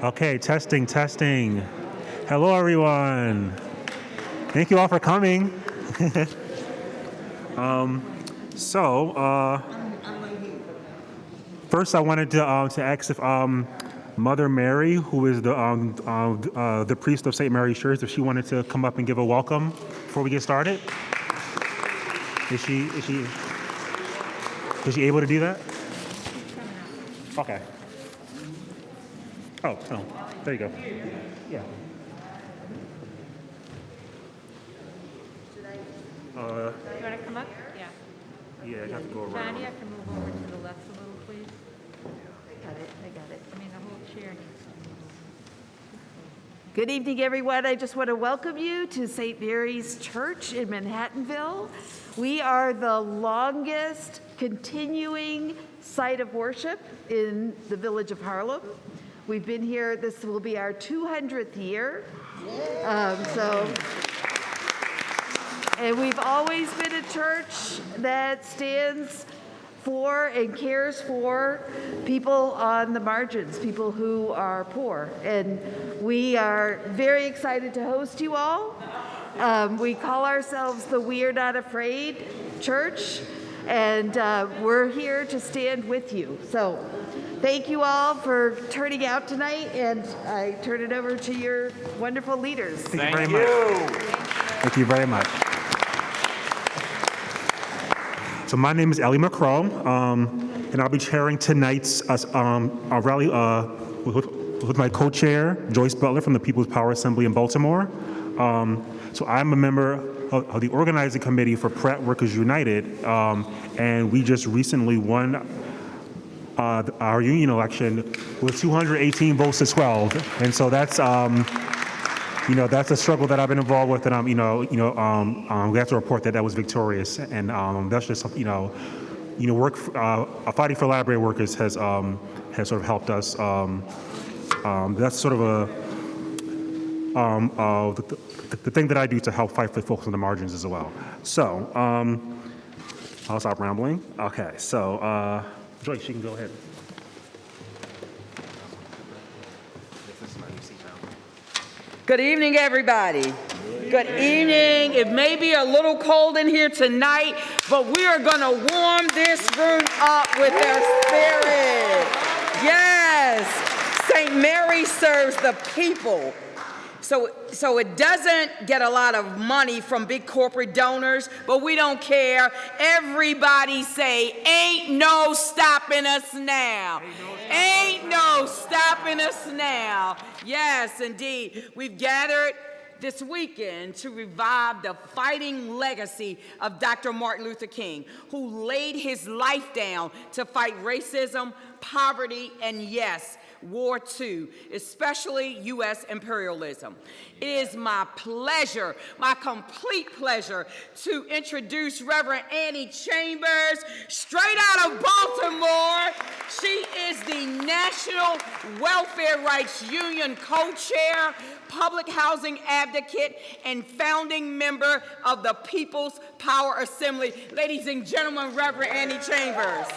Okay, testing, testing. Hello, everyone. Thank you all for coming. So, first I wanted to ask if Mother Mary, who is the priest of St. Mary's Church, if she wanted to come up and give a welcome before we get started. Is she able to do that? Okay. Oh, there you go. Yeah. You want to come up? Yeah. Yeah, I have to go John, around. you have to move over to the left a little, please. I got it. I mean, the whole chair needs to move over. Good evening, everyone. I just want to welcome you to St. Mary's Church in Manhattanville. We are the longest continuing site of worship in the village of Harlem. We've been here, this will be our 200th year. And we've always been a church that stands for and cares for people on the margins, people who are poor. And we are very excited to host you all. We call ourselves the We Are Not Afraid Church, and we're here to stand with you. So thank you all for turning out tonight, and I turn it over to your wonderful leaders. Thank you very much. Thank you very much. So my name is Ellie McCrow, and I'll be chairing tonight's rally with my co-chair, Joyce Butler from the People's Power Assembly in Baltimore. So I'm a member of the organizing committee for Pratt Workers United, and we just recently won our union election with 218 votes to 12, and so that's that's a struggle that I've been involved with, and we have to report that was victorious, and that's just work fighting for library workers has sort of helped us. That's sort of the thing that I do to help fight for folks on the margins as well. So I'll stop rambling. Okay, so Joyce, you can go ahead. Good evening, everybody. Good evening. It may be a little cold in here tonight, but we are going to warm this room up with our spirit. Yes. St. Mary serves the people. So it doesn't get a lot of money from big corporate donors, but we don't care. Everybody say, ain't no stopping us now. Ain't no stopping us now. Yes, indeed. We've gathered this weekend to revive the fighting legacy of Dr. Martin Luther King, who laid his life down to fight racism, poverty, and yes, war too, especially U.S. imperialism. It is my pleasure, my complete pleasure, to introduce Reverend Annie Chambers, straight out of Baltimore. She is the National Welfare Rights Union co-chair, public housing advocate, and founding member of the People's Power Assembly. Ladies and gentlemen, Reverend Annie Chambers.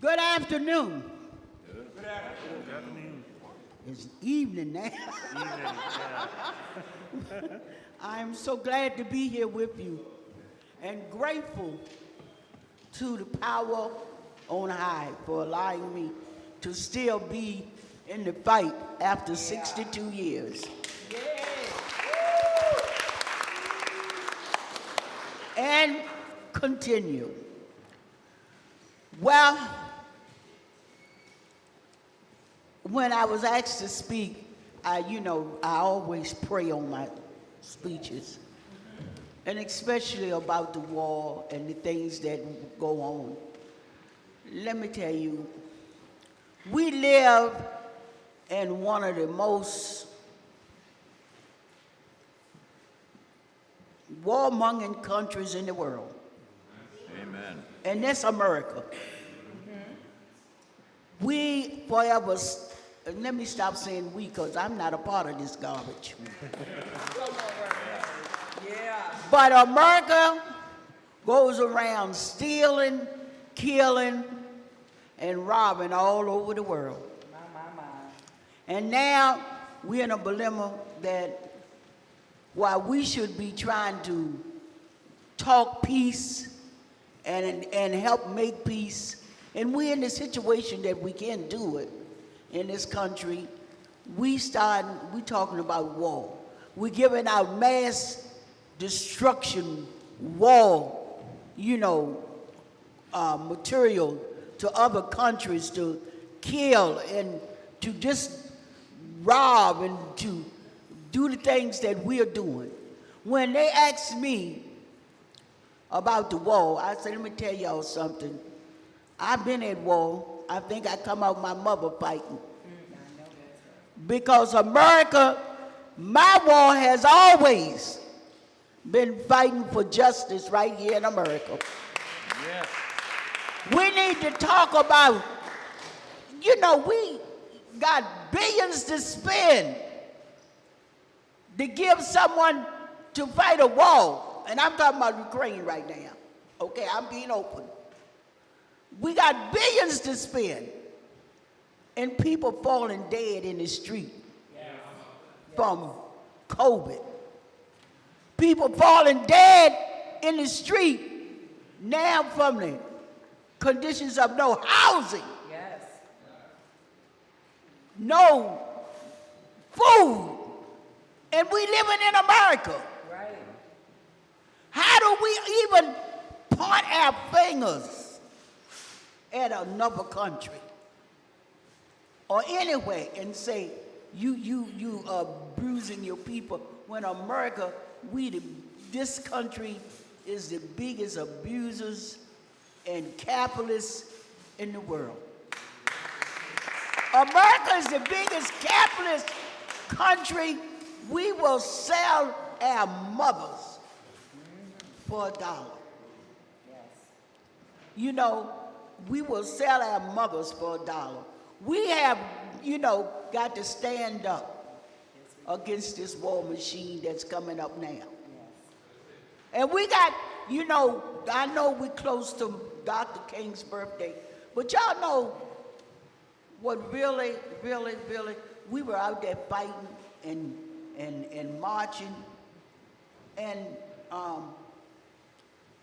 Good afternoon. Good afternoon. It's evening now. I'm so glad to be here with you and grateful to the power on high for allowing me to still be in the fight after 62 years. And continue. Well, when I was asked to speak, I always pray on my speeches, and especially about the war and the things that go on. Let me tell you, we live in one of the most warmongering countries in the world. Amen. And that's America. we forever, let me stop saying we, because I'm not a part of this garbage. But America goes around stealing, killing, and robbing all over the world. And now we're in a dilemma that while we should be trying to talk peace and help make peace, and we're in the situation that we can't do it in this country, we talking about war. We're giving out mass destruction, war, material to other countries to kill and to just rob and to do the things that we're doing. When they asked me about the war, I said, let me tell y'all something. I've been at war. I think I come out my mother fighting. Because America, my war has always been fighting for justice right here in America. Yes. We need to talk about, we got billions to spend to give someone to fight a war. And I'm talking about Ukraine right now. Okay, I'm being open. We got billions to spend. And people falling dead in the street from COVID. People falling dead in the street now from the conditions of no housing. Yes. No food. And we living in America. Right. How do we even point our fingers at another country or anywhere and say, you are bruising your people, when America, this country is the biggest abusers and capitalists in the world. America is the biggest capitalist country. We will sell our mothers for $1. We will sell our mothers for $1. We have, got to stand up against this war machine that's coming up now. And we got, I know we're close to Dr. King's birthday, but y'all know what really, we were out there fighting and marching, and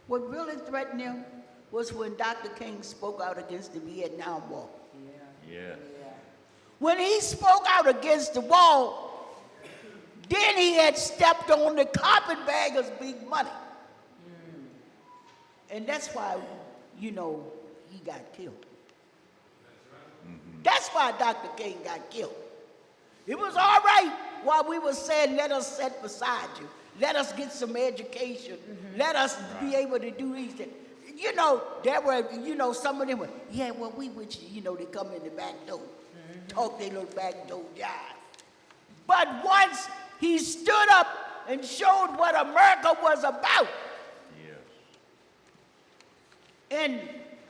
what really threatened him was when Dr. King spoke out against the Vietnam War. Yeah. When he spoke out against the war, then he had stepped on the carpetbagger's big money. And that's why, he got killed. That's why Dr. King got killed. It was all right while we were saying, let us sit beside you. Let us get some education. Let us be able to do these things. There were, some of them were, yeah, well, we with you, they come in the back door, talk their little back door jive. But once he stood up and showed what America was about, and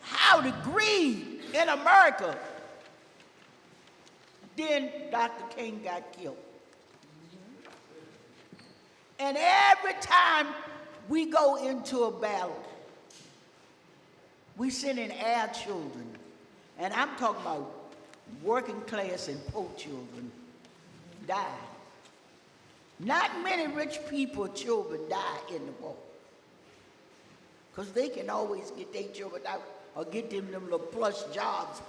how to greed in America, then Dr. King got killed. And every time we go into a battle, we send in our children, and I'm talking about working class and poor children, die. Not many rich people children die in the war, because they can always get their children out or get them little plush jobs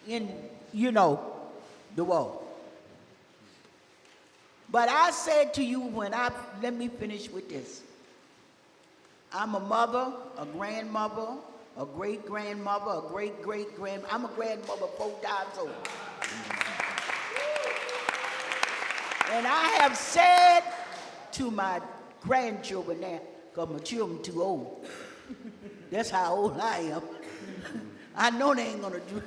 in, the war. But I said to you let me finish with this. I'm a mother, a grandmother, a great-grandmother, a great-great-grand. I'm a grandmother 4 times over. And I have said to my grandchildren now, because my children too old. That's how old I am. I know they ain't gonna do it.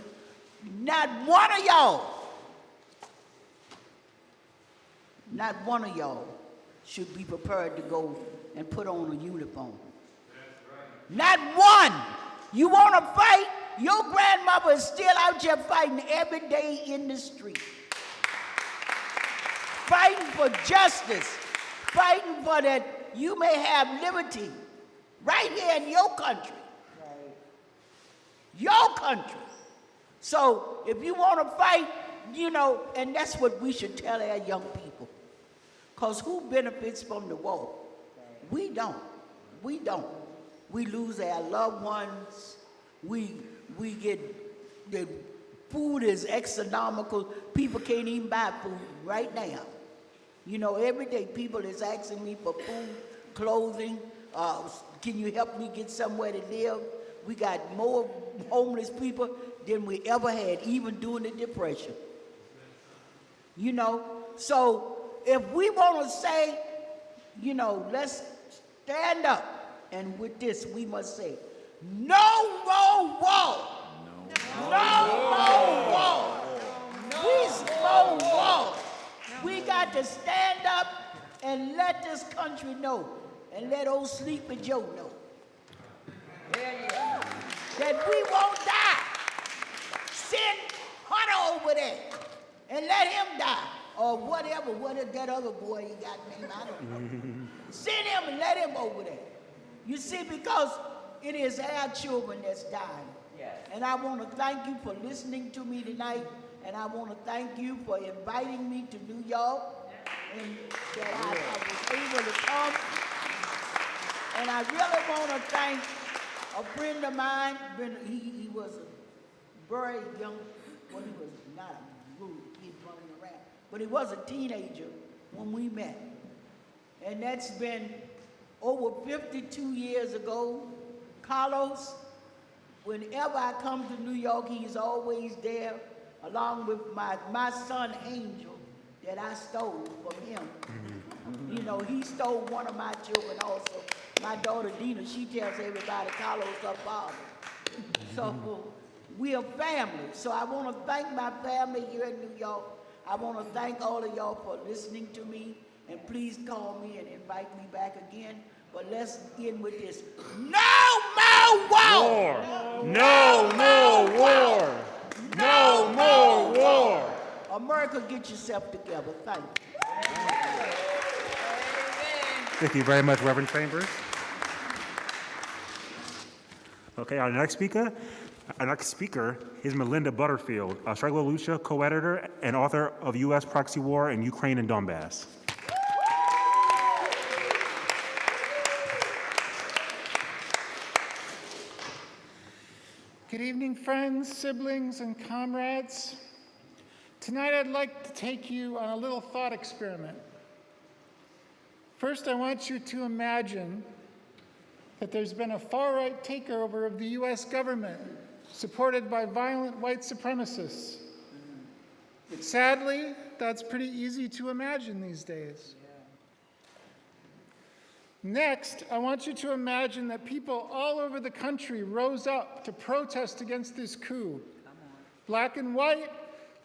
Not one of y'all should be prepared to go and put on a uniform. Not one. You want to fight, Your grandmother is still out here fighting every day in the street. Fighting for justice. Fighting for that you may have liberty right here in your country. Your country. So if you want to fight, and that's what we should tell our young people. Because who benefits from the war? We don't. We don't. We lose our loved ones. We get, the food is astronomical. People can't even buy food right now. Every day people is asking me for food, clothing. Can you help me get somewhere to live? We got more homeless people than we ever had, even during the Depression. So if we want to say, let's stand up, and with this we must say, no more war. No more war. No war. We got to stand up and let this country know, and let old Sleepy Joe know that we won't die. Send Hunter over there and let him die, or whatever that other boy he got named, I don't know. Send him and let him over there. You see, because it is our children that's dying. Yes. And I want to thank you for listening to me tonight, and I want to thank you for inviting me to New York, and that I was able to come. And I really want to thank a friend of mine. He was a very young, well, he was not a rude kid running around, but he was a teenager when we met. And that's been over 52 years ago. Carlos, whenever I come to New York, he's always there, along with my son Angel that I stole from him. He stole one of my children also. My daughter Dina, she tells everybody Carlos her father. So we are family. So I want to thank my family here in New York. I want to thank all of y'all for listening to me, and please call me and invite me back again. But let's end with this. No more war! No more war! No more war! America, get yourself together. Thank you. Thank you very much, Reverend Chambers. Okay, our next speaker is Melinda Butterfield, a Struggle Lucha co-editor and author of U.S. Proxy War in Ukraine and Donbass. Good evening, friends, siblings, and comrades. Tonight I'd like to take you on a little thought experiment. First, I want you to imagine that there's been a far-right takeover of the U.S. government, supported by violent white supremacists. Sadly, that's pretty easy to imagine these days. Next, I want you to imagine that people all over the country rose up to protest against this coup. Black and white,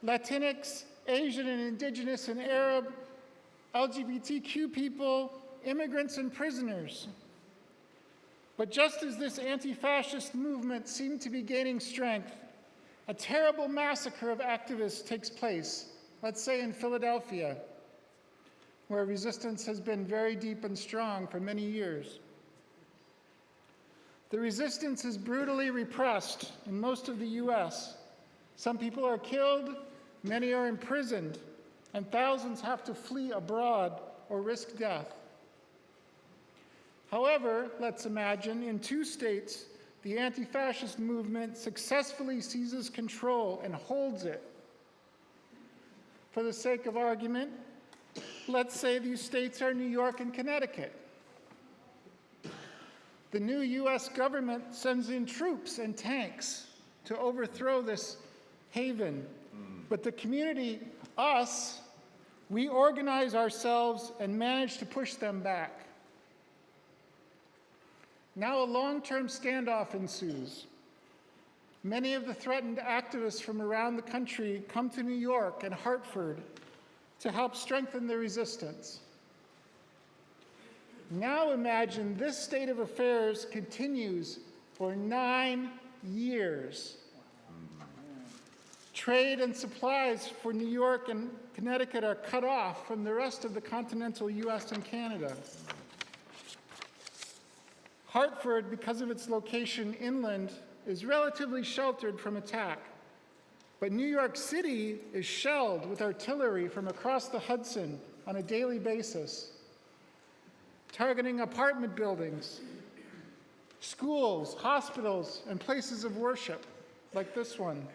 Latinx, Asian and Indigenous and Arab, LGBTQ people, immigrants and prisoners. But just as this anti-fascist movement seemed to be gaining strength, a terrible massacre of activists takes place, let's say in Philadelphia, where resistance has been very deep and strong for many years. The resistance is brutally repressed in most of the US. Some people are killed, many are imprisoned, and thousands have to flee abroad or risk death. However, let's imagine in 2 states, the anti-fascist movement successfully seizes control and holds it. For the sake of argument, let's say these states are New York and Connecticut. The new US government sends in troops and tanks to overthrow this haven. But the community, us, we organize ourselves and manage to push them back. Now a long-term standoff ensues. Many of the threatened activists from around the country come to New York and Hartford to help strengthen the resistance. Now imagine this state of affairs continues for 9 years. Trade and supplies for New York and Connecticut are cut off from the rest of the continental US and Canada. Hartford, because of its location inland, is relatively sheltered from attack. But New York City is shelled with artillery from across the Hudson on a daily basis, targeting apartment buildings, schools, hospitals, and places of worship, like this one.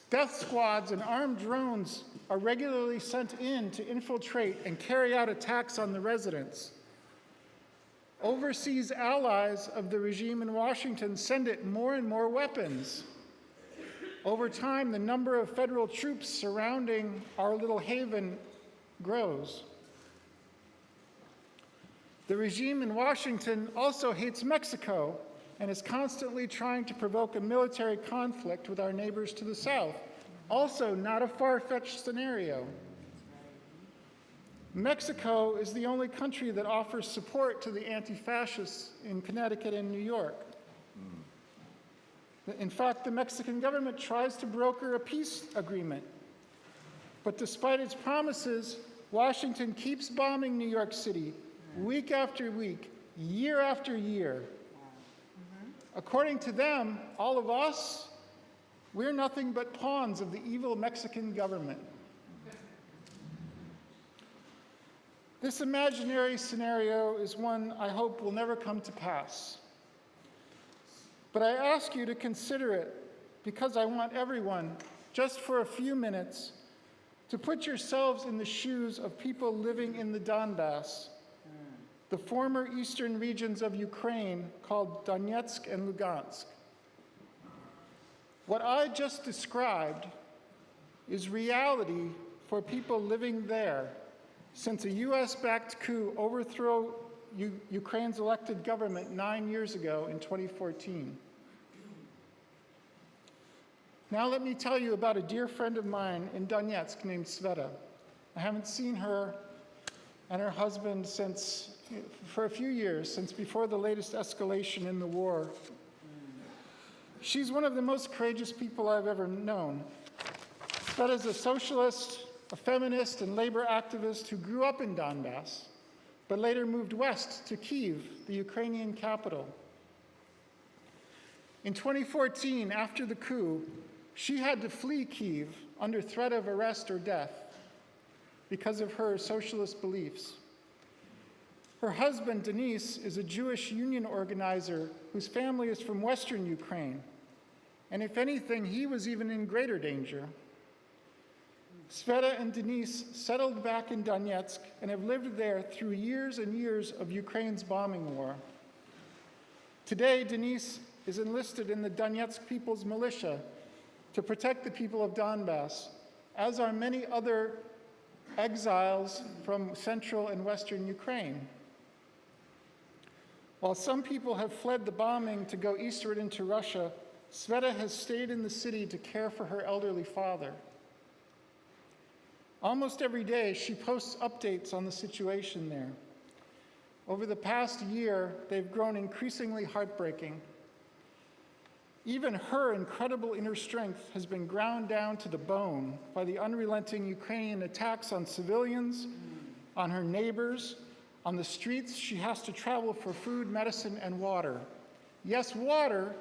Death squads and armed drones are regularly sent in to infiltrate and carry out attacks on the residents. Overseas allies of the regime in Washington send it more and more weapons. Over time, the number of federal troops surrounding our little haven grows. The regime in Washington also hates Mexico and is constantly trying to provoke a military conflict with our neighbors to the south. Also, not a far-fetched scenario. Mexico is the only country that offers support to the anti-fascists in Connecticut and New York. In fact, the Mexican government tries to broker a peace agreement. But despite its promises, Washington keeps bombing New York City week after week, year after year. According to them, all of us, we're nothing but pawns of the evil Mexican government. This imaginary scenario is one I hope will never come to pass. But I ask you to consider it because I want everyone, just for a few minutes, to put yourselves in the shoes of people living in the Donbass, the former eastern regions of Ukraine called Donetsk and Lugansk. What I just described is reality for people living there since a US-backed coup overthrew Ukraine's elected government 9 years ago in 2014. Now let me tell you about a dear friend of mine in Donetsk named Sveta. I haven't seen her and her husband for a few years, since before the latest escalation in the war. She's one of the most courageous people I've ever known. Sveta is a socialist, a feminist, and labor activist who grew up in Donbass, but later moved west to Kyiv, the Ukrainian capital. In 2014, after the coup, she had to flee Kyiv under threat of arrest or death because of her socialist beliefs. Her husband, Denis, is a Jewish union organizer whose family is from Western Ukraine. And if anything, he was even in greater danger. Sveta and Denis settled back in Donetsk and have lived there through years and years of Ukraine's bombing war. Today, Denis is enlisted in the Donetsk People's Militia to protect the people of Donbass, as are many other exiles from central and western Ukraine. While some people have fled the bombing to go eastward into Russia, Sveta has stayed in the city to care for her elderly father. Almost every day, she posts updates on the situation there. Over the past year, they've grown increasingly heartbreaking. Even her incredible inner strength has been ground down to the bone by the unrelenting Ukrainian attacks on civilians, on her neighbors, on the streets she has to travel for food, medicine, and water. Yes, water,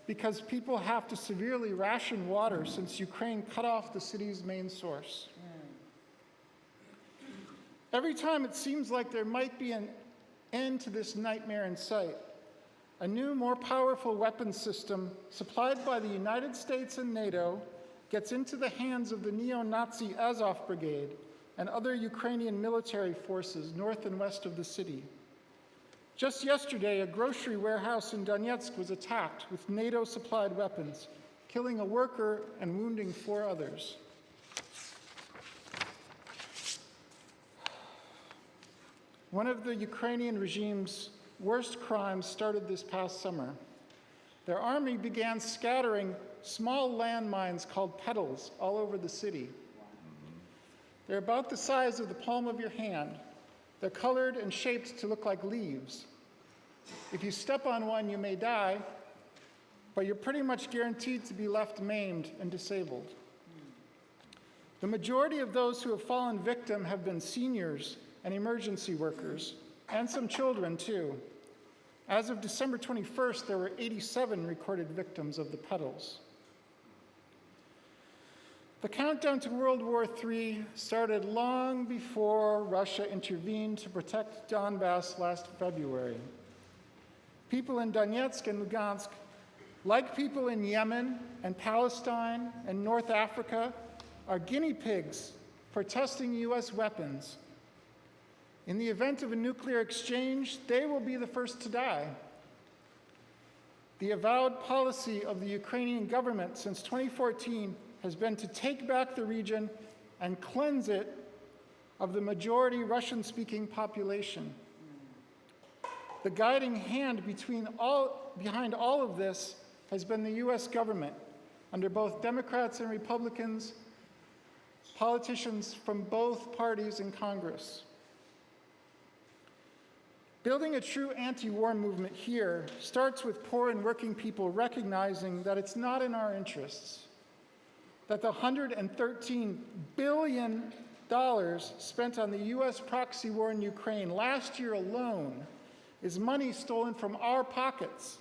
because people have to severely ration water since Ukraine cut off the city's main source. Every time it seems like there might be an end to this nightmare in sight, a new, more powerful weapons system supplied by the United States and NATO gets into the hands of the neo-Nazi Azov Brigade and other Ukrainian military forces north and west of the city. Just yesterday, a grocery warehouse in Donetsk was attacked with NATO-supplied weapons, killing a worker and wounding 4 others. One of the Ukrainian regime's worst crimes started this past summer. Their army began scattering small landmines called petals all over the city. They're about the size of the palm of your hand. They're colored and shaped to look like leaves. If you step on one, you may die, but you're pretty much guaranteed to be left maimed and disabled. The majority of those who have fallen victim have been seniors and emergency workers, and some children too. As of December 21st, there were 87 recorded victims of the petals. The countdown to World War III started long before Russia intervened to protect Donbass last February. People in Donetsk and Lugansk, like people in Yemen and Palestine and North Africa, are guinea pigs for testing US weapons. In the event of a nuclear exchange, they will be the first to die. The avowed policy of the Ukrainian government since 2014 has been to take back the region and cleanse it of the majority Russian-speaking population. The guiding hand behind all of this has been the US government, under both Democrats and Republicans, politicians from both parties in Congress. Building a true anti-war movement here starts with poor and working people recognizing that it's not in our interests, that the $113 billion spent on the US proxy war in Ukraine last year alone is money stolen from our pockets,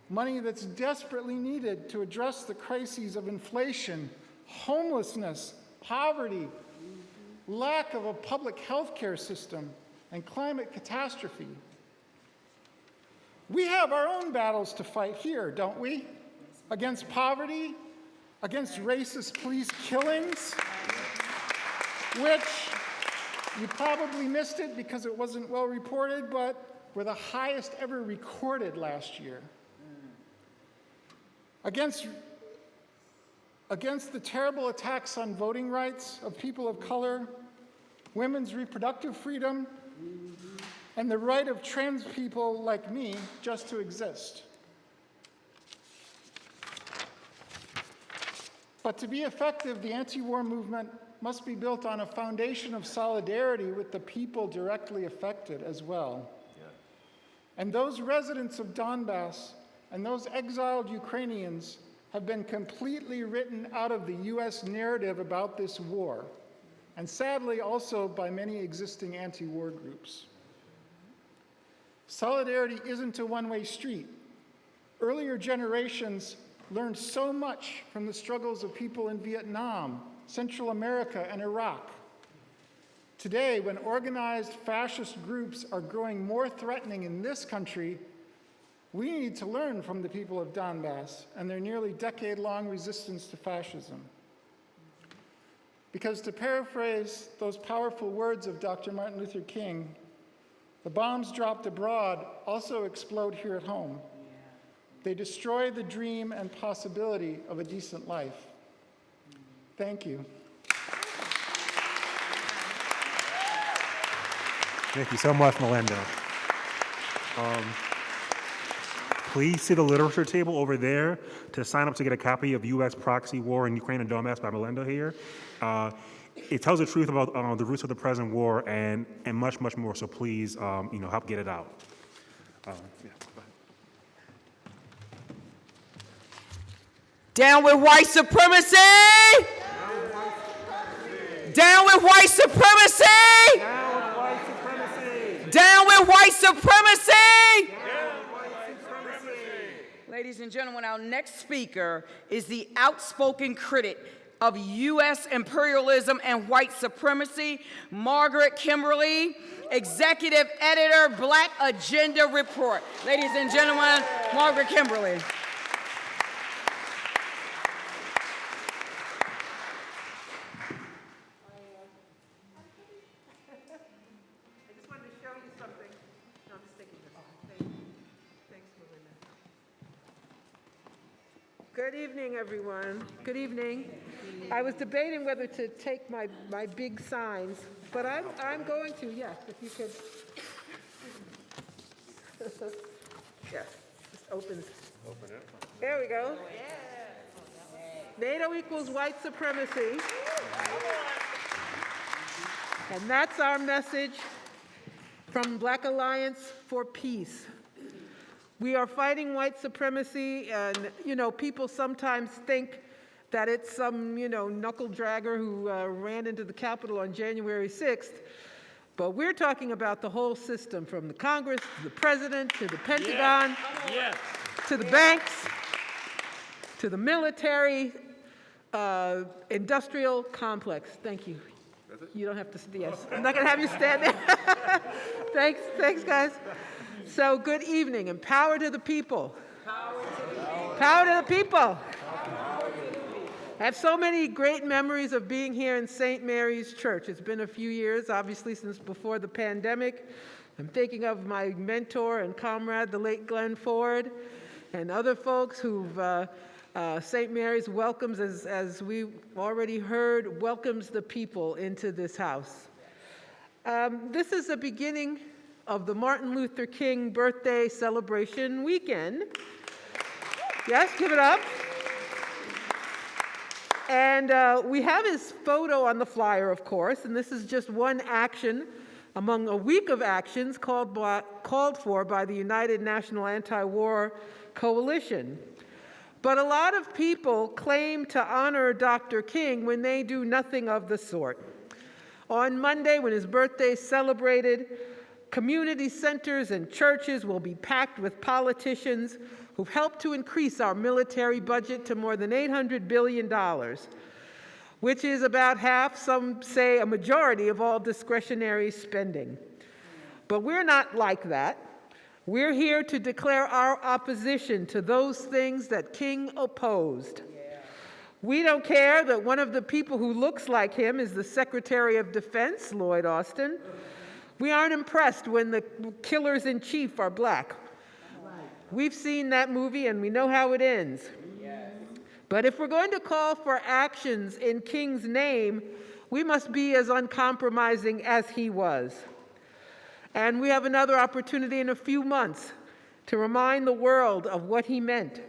money that's desperately needed to address the crises of inflation, homelessness, poverty, lack of a public health care system, and climate catastrophe. We have our own battles to fight here, don't we? Against poverty, against racist police killings, which you probably missed it because it wasn't well reported, but were the highest ever recorded last year. Against the terrible attacks on voting rights of people of color, women's reproductive freedom, and the right of trans people like me just to exist. But to be effective, the anti-war movement must be built on a foundation of solidarity with the people directly affected as well. Yeah. And those residents of Donbass and those exiled Ukrainians have been completely written out of the US narrative about this war, and sadly also by many existing anti-war groups. Solidarity isn't a one-way street. Earlier generations learned so much from the struggles of people in Vietnam, Central America, and Iraq. Today, when organized fascist groups are growing more threatening in this country, we need to learn from the people of Donbass and their nearly decade-long resistance to fascism. Because to paraphrase those powerful words of Dr. Martin Luther King, the bombs dropped abroad also explode here at home. They destroy the dream and possibility of a decent life. Thank you. Thank you so much, Melinda. Please see the literature table over there to sign up to get a copy of U.S. Proxy War in Ukraine and Donbass by Melinda here. It tells the truth about the roots of the present war and much, much more. So please, help get it out. Yeah, go ahead. Down with white supremacy! Down with white supremacy! Down with white supremacy! Down with white supremacy! Ladies and gentlemen, our next speaker is the outspoken critic of U.S. imperialism and white supremacy, Margaret Kimberly, executive editor, Black Agenda Report. Ladies and gentlemen, Margaret Kimberly. Good evening, everyone. Good evening. I was debating whether to take my big signs, but I'm going to, yes, if you could. Yes, just opens. Open it. There we go. NATO equals white supremacy. And that's our message from Black Alliance for Peace. We are fighting white supremacy, and, people sometimes think that it's some, knuckle dragger who ran into the Capitol on January 6th. But we're talking about the whole system, from the Congress to the president to the Pentagon to the banks to the military industrial complex. Thank you. You don't have to, yes. I'm not going to have you stand there. Thanks, guys. So good evening, and power to the people. Power to the people. I have so many great memories of being here in St. Mary's Church. It's been a few years, obviously, since before the pandemic. I'm thinking of my mentor and comrade, the late Glenn Ford, and other folks who've, St. Mary's welcomes, as we already heard, welcomes the people into this house. This is the beginning of the Martin Luther King birthday celebration weekend. Yes, give it up. And we have his photo on the flyer, of course, and this is just one action among a week of actions called for by the United National Anti-War Coalition. But a lot of people claim to honor Dr. King when they do nothing of the sort. On Monday, when his birthday is celebrated, community centers and churches will be packed with politicians who've helped to increase our military budget to more than $800 billion, which is about half, some say a majority, of all discretionary spending. But we're not like that. We're here to declare our opposition to those things that King opposed. We don't care that one of the people who looks like him is the Secretary of Defense, Lloyd Austin. We aren't impressed when the killers in chief are black. We've seen that movie and we know how it ends. But if we're going to call for actions in King's name, we must be as uncompromising as he was. And we have another opportunity in a few months to remind the world of what he meant.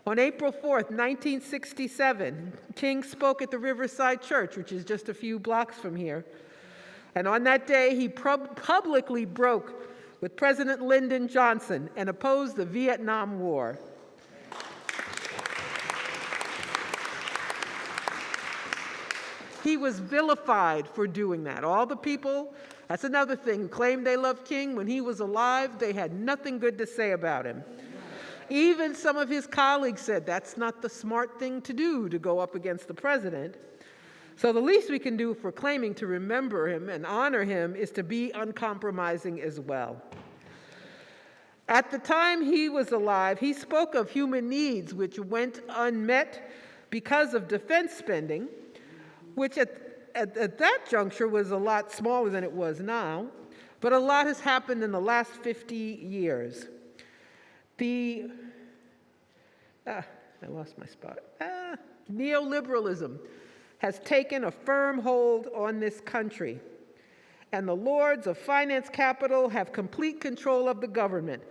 On April 4th, 1967, King spoke at the Riverside Church, which is just a few blocks from here. And on that day, he publicly broke with President Lyndon Johnson and opposed the Vietnam War. He was vilified for doing that. All the people, that's another thing, who claimed they loved King, when he was alive, they had nothing good to say about him. Even some of his colleagues said that's not the smart thing to do, to go up against the president. So the least we can do for claiming to remember him and honor him is to be uncompromising as well. At the time he was alive, he spoke of human needs which went unmet because of defense spending, which at that juncture was a lot smaller than it was now, but a lot has happened in the last 50 years. I lost my spot. Neoliberalism has taken a firm hold on this country, and the lords of finance capital have complete control of the government.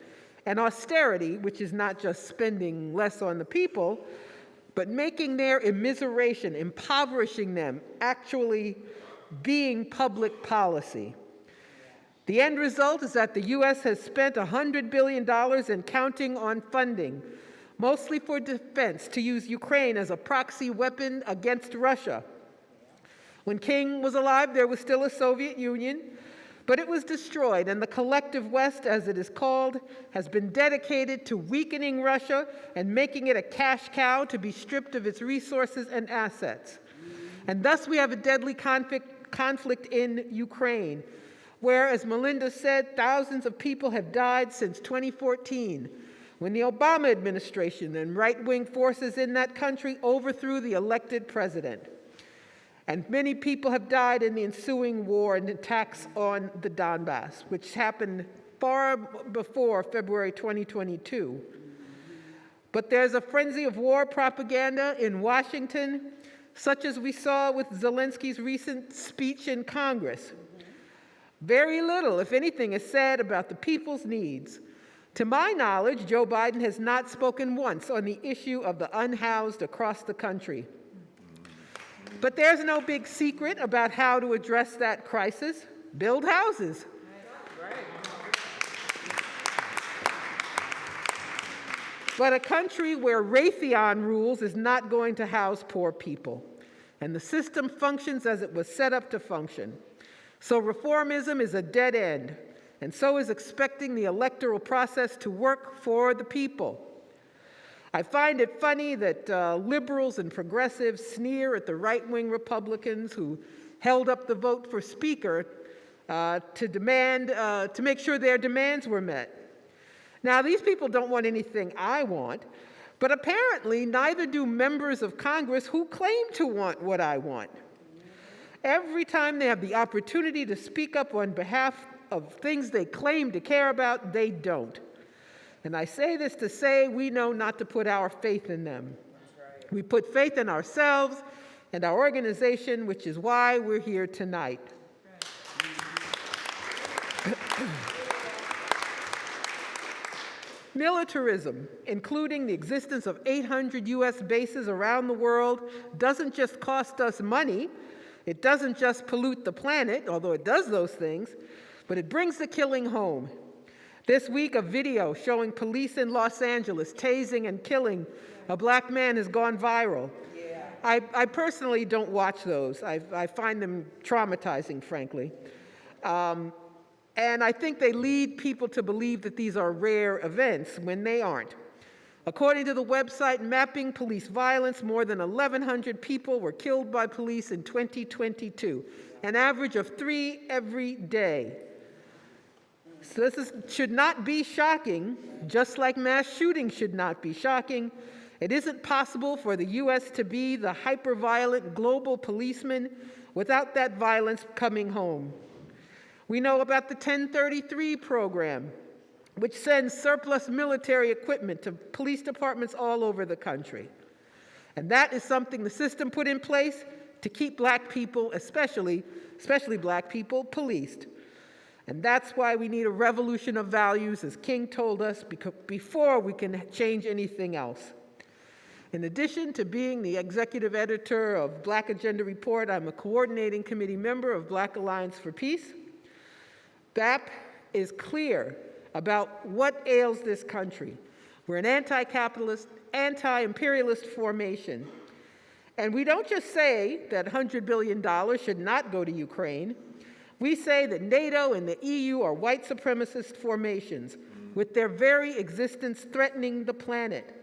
And austerity, which is not just spending less on the people, but making their immiseration, impoverishing them, actually being public policy. The end result is that the U.S. has spent $100 billion and counting on funding, mostly for defense, to use Ukraine as a proxy weapon against Russia. When King was alive, there was still a Soviet Union, but it was destroyed, and the collective West, as it is called, has been dedicated to weakening Russia and making it a cash cow to be stripped of its resources and assets. And thus we have a deadly conflict in Ukraine, where, as Melinda said, thousands of people have died since 2014, when the Obama administration and right-wing forces in that country overthrew the elected president. And many people have died in the ensuing war and attacks on the Donbass, which happened far before February 2022. But there's a frenzy of war propaganda in Washington, such as we saw with Zelensky's recent speech in Congress. Very little, if anything, is said about the people's needs. To my knowledge, Joe Biden has not spoken once on the issue of the unhoused across the country. But there's no big secret about how to address that crisis. Build houses. But a country where Raytheon rules is not going to house poor people. And the system functions as it was set up to function. So reformism is a dead end, and so is expecting the electoral process to work for the people. I find it funny that liberals and progressives sneer at the right-wing Republicans who held up the vote for Speaker to make sure their demands were met. Now, these people don't want anything I want, but apparently neither do members of Congress who claim to want what I want. Every time they have the opportunity to speak up on behalf of things they claim to care about, they don't. And I say this to say we know not to put our faith in them. We put faith in ourselves and our organization, which is why we're here tonight. Militarism, including the existence of 800 U.S. bases around the world, doesn't just cost us money. It doesn't just pollute the planet, although it does those things, but it brings the killing home. This week, a video showing police in Los Angeles tasing and killing a black man has gone viral. I personally don't watch those. I find them traumatizing, frankly. And I think they lead people to believe that these are rare events when they aren't. According to the website Mapping Police Violence, more than 1,100 people were killed by police in 2022, an average of 3 every day. So this should not be shocking, just like mass shootings should not be shocking. It isn't possible for the U.S. to be the hyper-violent global policeman without that violence coming home. We know about the 1033 program, which sends surplus military equipment to police departments all over the country. And that is something the system put in place to keep black people, especially black people, policed. And that's why we need a revolution of values, as King told us, before we can change anything else. In addition to being the executive editor of Black Agenda Report, I'm a coordinating committee member of Black Alliance for Peace. BAP is clear about what ails this country. We're an anti-capitalist, anti-imperialist formation. And we don't just say that $100 billion should not go to Ukraine. We say that NATO and the EU are white supremacist formations, with their very existence threatening the planet.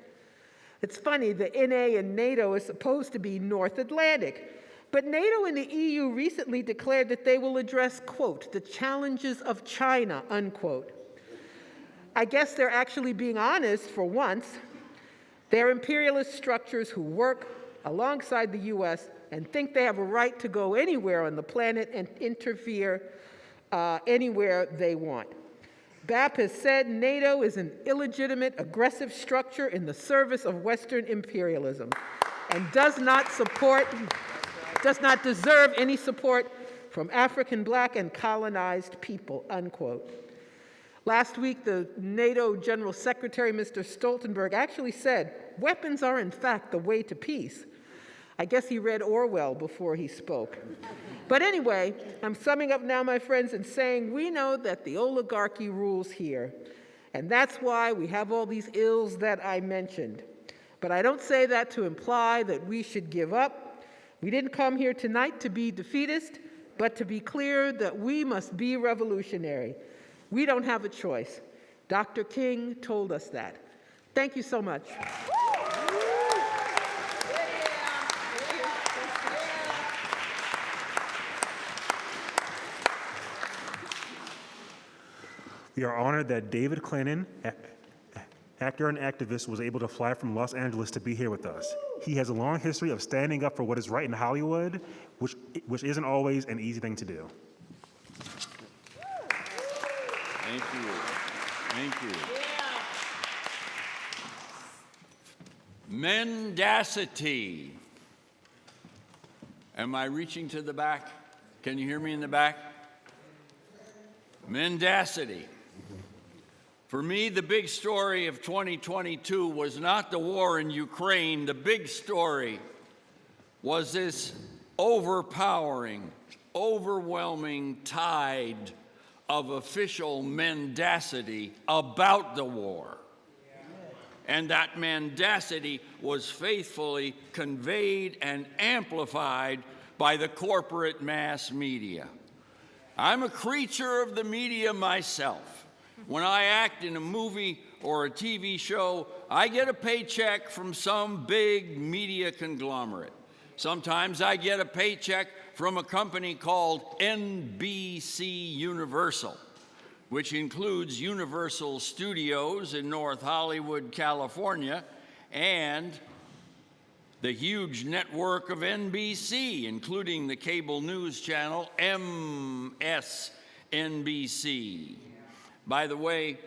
It's funny, the NA and NATO is supposed to be North Atlantic, but NATO and the EU recently declared that they will address, quote, the challenges of China, unquote. I guess they're actually being honest for once. They're imperialist structures who work alongside the US and think they have a right to go anywhere on the planet and interfere anywhere they want. BAP has said NATO is an illegitimate, aggressive structure in the service of Western imperialism and does not deserve any support from African, black, and colonized people, unquote. Last week, the NATO General Secretary, Mr. Stoltenberg, actually said, weapons are in fact the way to peace. I guess he read Orwell before he spoke. But anyway, I'm summing up now, my friends, and saying we know that the oligarchy rules here, and that's why we have all these ills that I mentioned. But I don't say that to imply that we should give up. We didn't come here tonight to be defeatist, but to be clear that we must be revolutionary. We don't have a choice. Dr. King told us that. Thank you so much. We are honored that David Clennon, actor and activist, was able to fly from Los Angeles to be here with us. He has a long history of standing up for what is right in Hollywood, which isn't always an easy thing to do. Thank you. Thank you. Mendacity. Am I reaching to the back? Can you hear me in the back? Mendacity. For me, the big story of 2022 was not the war in Ukraine. The big story was this overpowering, overwhelming tide of official mendacity about the war. and that mendacity was faithfully conveyed and amplified by the corporate mass media. I'm a creature of the media myself. When I act in a movie or a TV show, I get a paycheck from some big media conglomerate. Sometimes I get a paycheck from a company called NBC Universal, which includes Universal Studios in North Hollywood, California, and the huge network of NBC, including the cable news channel MSNBC. By the way,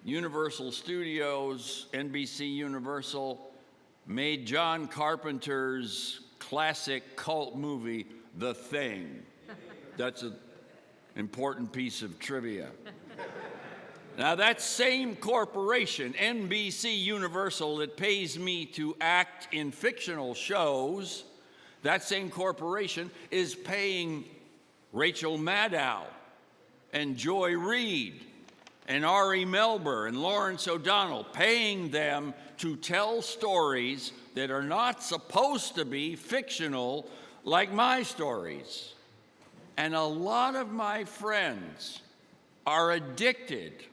Universal Studios, NBC Universal, made John Carpenter's classic cult movie, The Thing. That's an important piece of trivia. Now, that same corporation, NBC Universal, that pays me to act in fictional shows, that same corporation is paying Rachel Maddow and Joy Reid and Ari Melber and Lawrence O'Donnell, paying them to tell stories that are not supposed to be fictional, like my stories. And a lot of my friends are addicted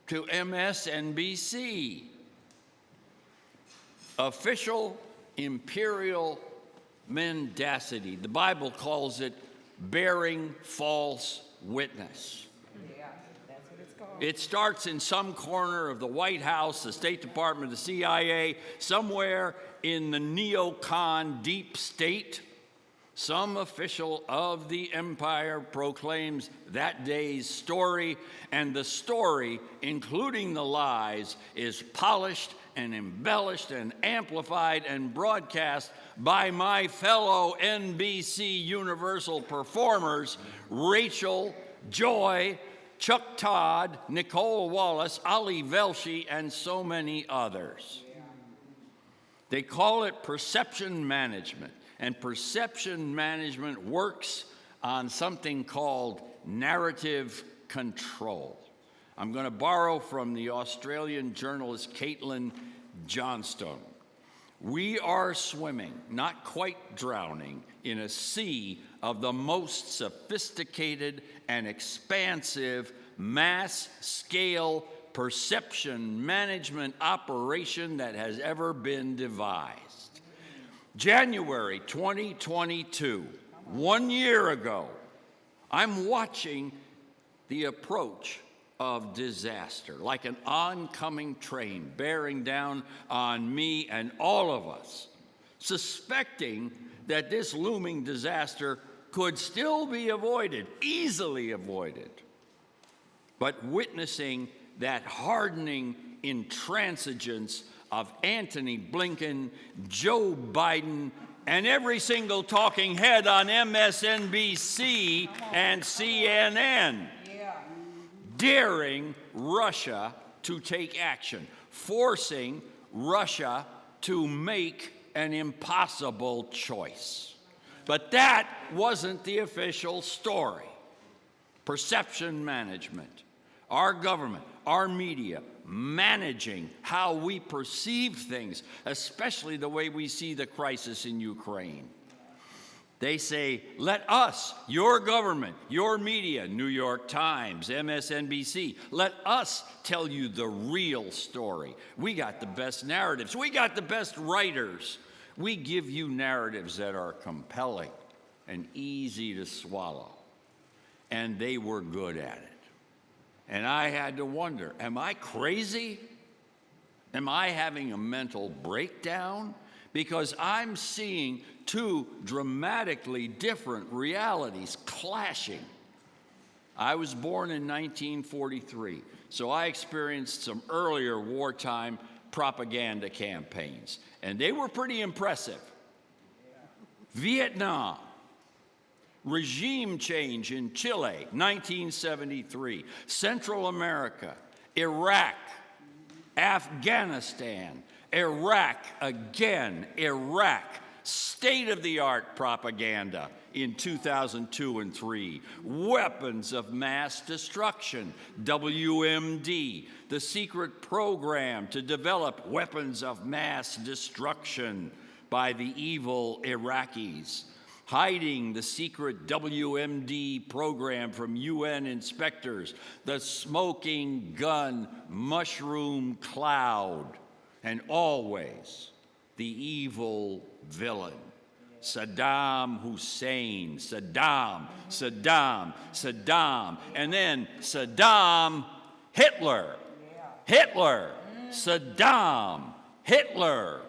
to MSNBC. Official imperial mendacity. The Bible calls it bearing false witness. It starts in some corner of the White House, the State Department, the CIA, somewhere in the neocon deep state. Some official of the empire proclaims that day's story, and the story, including the lies, is polished and embellished and amplified and broadcast by my fellow NBC Universal performers, Rachel, Joy, Chuck Todd, Nicole Wallace, Ali Velshi, and so many others. They call it perception management. And perception management works on something called narrative control. I'm going to borrow from the Australian journalist Caitlin Johnstone. We are swimming, not quite drowning, in a sea of the most sophisticated and expansive mass-scale perception management operation that has ever been devised. January 2022, 1 year ago, I'm watching the approach of disaster, like an oncoming train bearing down on me and all of us, suspecting that this looming disaster could still be avoided, easily avoided, but witnessing that hardening intransigence of Antony Blinken, Joe Biden, and every single talking head on MSNBC and CNN, daring Russia to take action, forcing Russia to make an impossible choice. But that wasn't the official story. Perception management, our government, our media, managing how we perceive things, especially the way we see the crisis in Ukraine. They say, let us, your government, your media, New York Times, MSNBC, let us tell you the real story. We got the best narratives. We got the best writers. We give you narratives that are compelling and easy to swallow. And they were good at it. And I had to wonder, am I crazy? Am I having a mental breakdown? Because I'm seeing two dramatically different realities clashing. I was born in 1943, so I experienced some earlier wartime propaganda campaigns, and they were pretty impressive. Vietnam. Regime change in Chile, 1973. Central America, Iraq, Afghanistan, Iraq again, Iraq, state-of-the-art propaganda in 2002 and 3. Weapons of mass destruction, WMD, the secret program to develop weapons of mass destruction by the evil Iraqis. Hiding the secret WMD program from UN inspectors, the smoking gun mushroom cloud, and always the evil villain, Saddam Hussein, Saddam, and then Saddam, Hitler, Saddam, Hitler.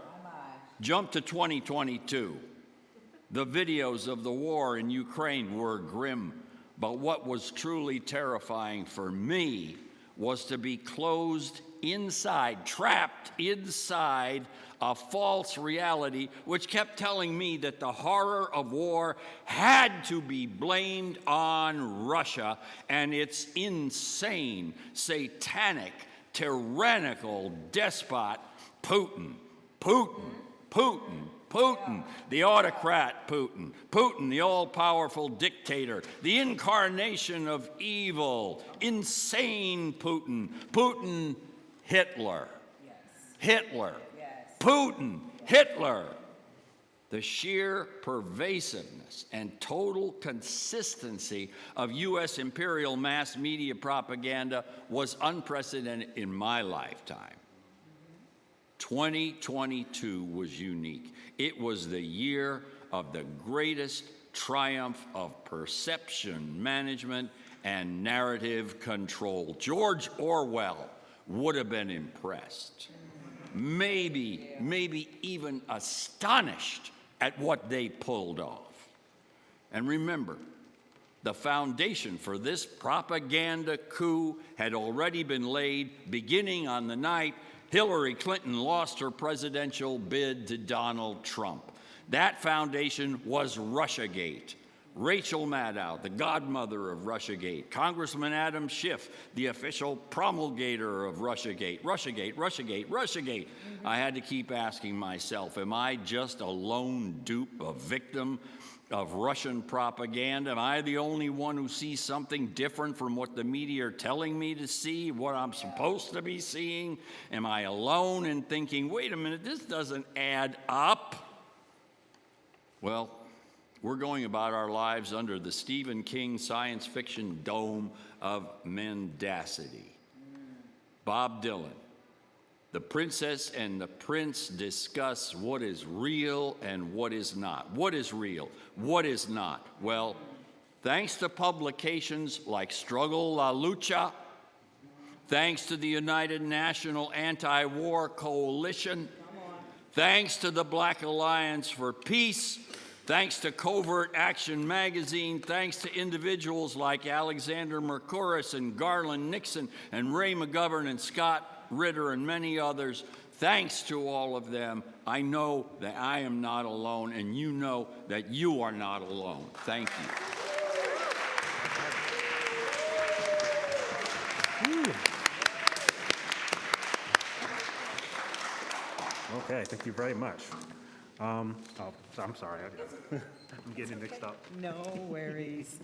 Jump to 2022. The videos of the war in Ukraine were grim, but what was truly terrifying for me was to be closed inside, trapped inside a false reality which kept telling me that the horror of war had to be blamed on Russia and its insane, satanic, tyrannical despot, Putin, the autocrat Putin, the all-powerful dictator, the incarnation of evil, insane Putin, Hitler. Putin, Hitler. The sheer pervasiveness and total consistency of U.S. imperial mass media propaganda was unprecedented in my lifetime. 2022 was unique. It was the year of the greatest triumph of perception management and narrative control. George Orwell would have been impressed, maybe even astonished at what they pulled off. And remember, the foundation for this propaganda coup had already been laid beginning on the night Hillary Clinton lost her presidential bid to Donald Trump. That foundation was Russiagate. Rachel Maddow, the godmother of Russiagate. Congressman Adam Schiff, the official promulgator of Russiagate. Russiagate. I had to keep asking myself, am I just a lone dupe, a victim of Russian propaganda? Am I the only one who sees something different from what the media are telling me to see, what I'm supposed to be seeing? Am I alone in thinking, wait a minute, this doesn't add up? Well, we're going about our lives under the Stephen King science fiction dome of mendacity. Bob Dylan. The princess and the prince discuss what is real and what is not. What is real? What is not? Well, thanks to publications like Struggle La Lucha, thanks to the United National Anti-War Coalition, thanks to the Black Alliance for Peace, thanks to Covert Action Magazine, thanks to individuals like Alexander Mercouris and Garland Nixon and Ray McGovern and Scott Ritter and many others, thanks to all of them, I know that I am not alone, and you know that you are not alone. Thank you. Okay, thank you very much. I'm sorry, I'm getting mixed up. No worries.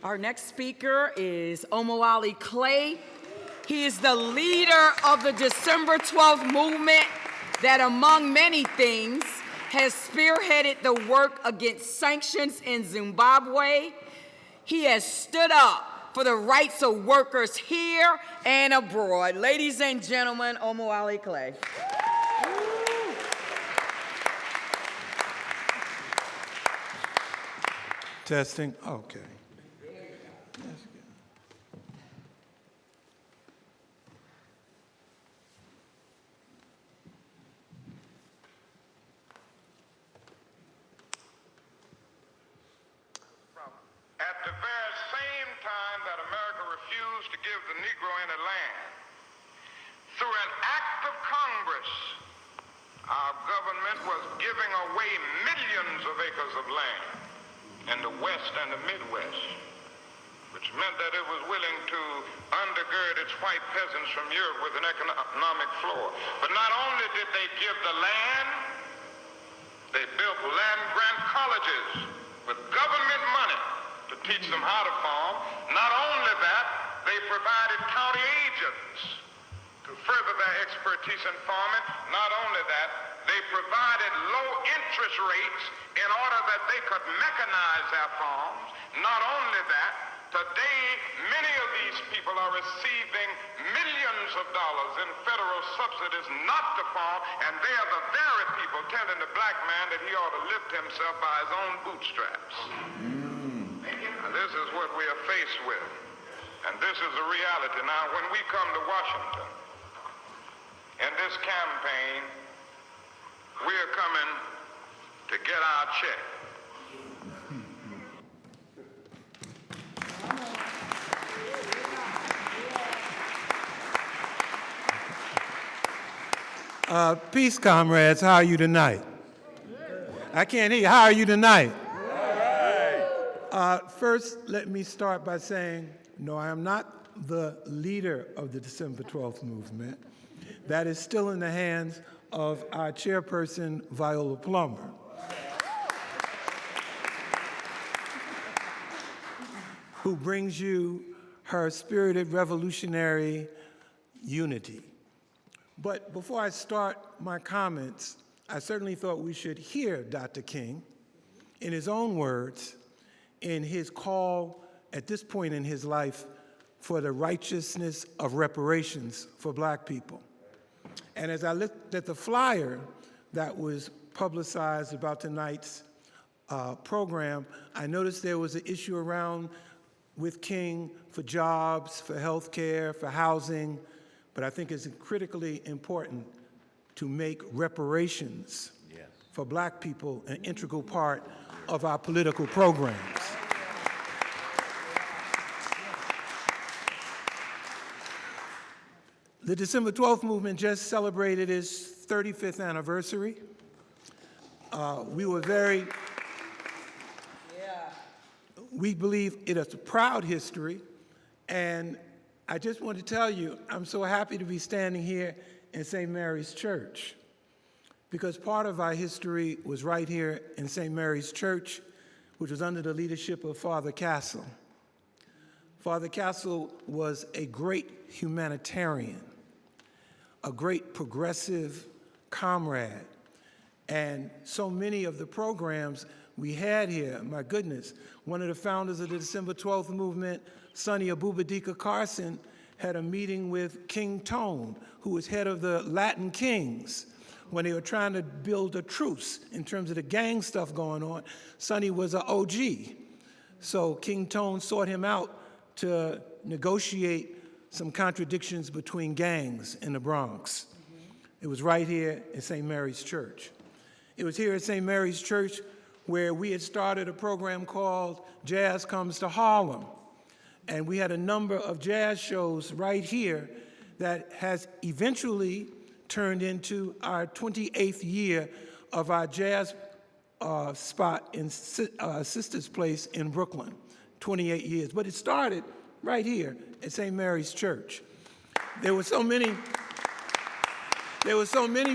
Our next speaker is Omowale Clay. He is the leader of the December 12th movement that, among many things, has spearheaded the work against sanctions in Zimbabwe. He has stood up for the rights of workers here and abroad. Ladies and gentlemen, Omowale Clay. Testing, okay. At the very same time that America refused to give the Negro any land, through an act of Congress, our government was giving away millions of acres of land in the West and the Midwest, which meant that it was willing to undergird its white peasants from Europe with an economic floor. But not only did they give the land, They built land-grant colleges with government money to teach them how to farm. Not only that, they provided county agents to further their expertise in farming. Not only that, they provided low interest rates in order that they could mechanize their farms. Not only that, today many of these people are receiving millions of dollars in federal subsidies not to farm, and they are the very people telling the black man that he ought to lift himself by his own bootstraps. Now, this is what we are faced with, and this is the reality. Now, when we come to Washington in this campaign, we are coming to get our check. Peace, comrades. How are you tonight? I can't hear you. How are you tonight? First, let me start by saying, no, I am not the leader of the December 12th movement. That is still in the hands of our chairperson, Viola Plumber. Who brings you her spirited revolutionary unity. But before I start my comments, I certainly thought we should hear Dr. King in his own words, in his call at this point in his life for the righteousness of reparations for black people. And as I looked at the flyer that was publicized about tonight's program, I noticed there was an issue around with King for jobs, for health care, for housing, but I think it's critically important to make reparations for black people an integral part of our political programs. The December 12th movement just celebrated its 35th anniversary. We believe it is a proud history, and I just want to tell you, I'm so happy to be standing here in St. Mary's Church, because part of our history was right here in St. Mary's Church, which was under the leadership of Father Castle. Father Castle was a great humanitarian, a great progressive comrade, and so many of the programs we had here, my goodness, one of the founders of the December 12th movement, Sonny Abubadika Carson, had a meeting with King Tone, who was head of the Latin Kings, when they were trying to build a truce in terms of the gang stuff going on. Sonny was an OG. So King Tone sought him out to negotiate some contradictions between gangs in the Bronx. It was right here at St. Mary's Church. It was here at St. Mary's Church where we had started a program called Jazz Comes to Harlem. And we had a number of jazz shows right here that has eventually turned into our 28th year of our jazz spot in Sister's Place in Brooklyn, 28 years. But it started right here at St. Mary's Church. There were so many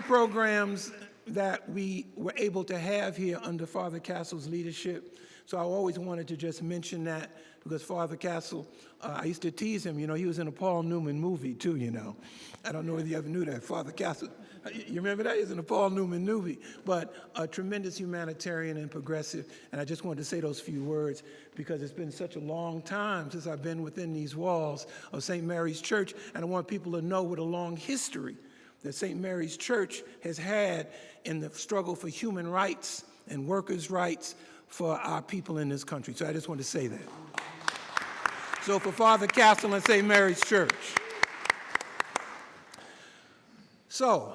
programs that we were able to have here under Father Castle's leadership. So I always wanted to just mention that, because Father Castle, I used to tease him, he was in a Paul Newman movie too, I don't know whether you ever knew that. Father Castle, you remember that? He was in a Paul Newman movie, but a tremendous humanitarian and progressive. And I just wanted to say those few words because it's been such a long time since I've been within these walls of St. Mary's Church, and I want people to know what a long history that St. Mary's Church has had in the struggle for human rights and workers' rights for our people in this country. So I just want to say that. So for Father Castle and St. Mary's Church. So,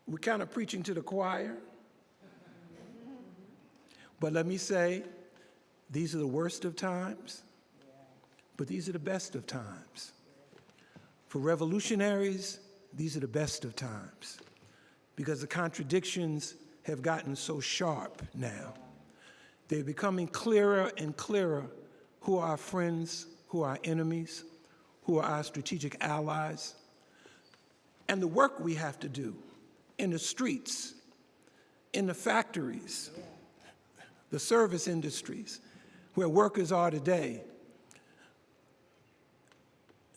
we're kind of preaching to the choir. But let me say, these are the worst of times, but these are the best of times. For revolutionaries, these are the best of times, because the contradictions have gotten so sharp now. They're becoming clearer and clearer who are our friends, who are our enemies, who are our strategic allies, and the work we have to do in the streets in the factories, the service industries, where workers are today.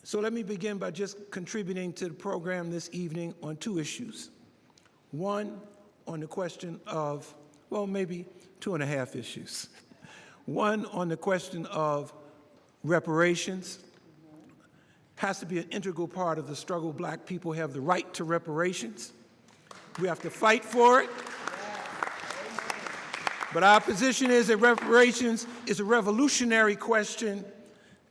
So let me begin by just contributing to the program this evening on two issues. One, on the question of, well, maybe 2.5 issues. One, on the question of reparations. Has to be an integral part of the struggle. Black people have the right to reparations. We have to fight for it. But our position is that reparations is a revolutionary question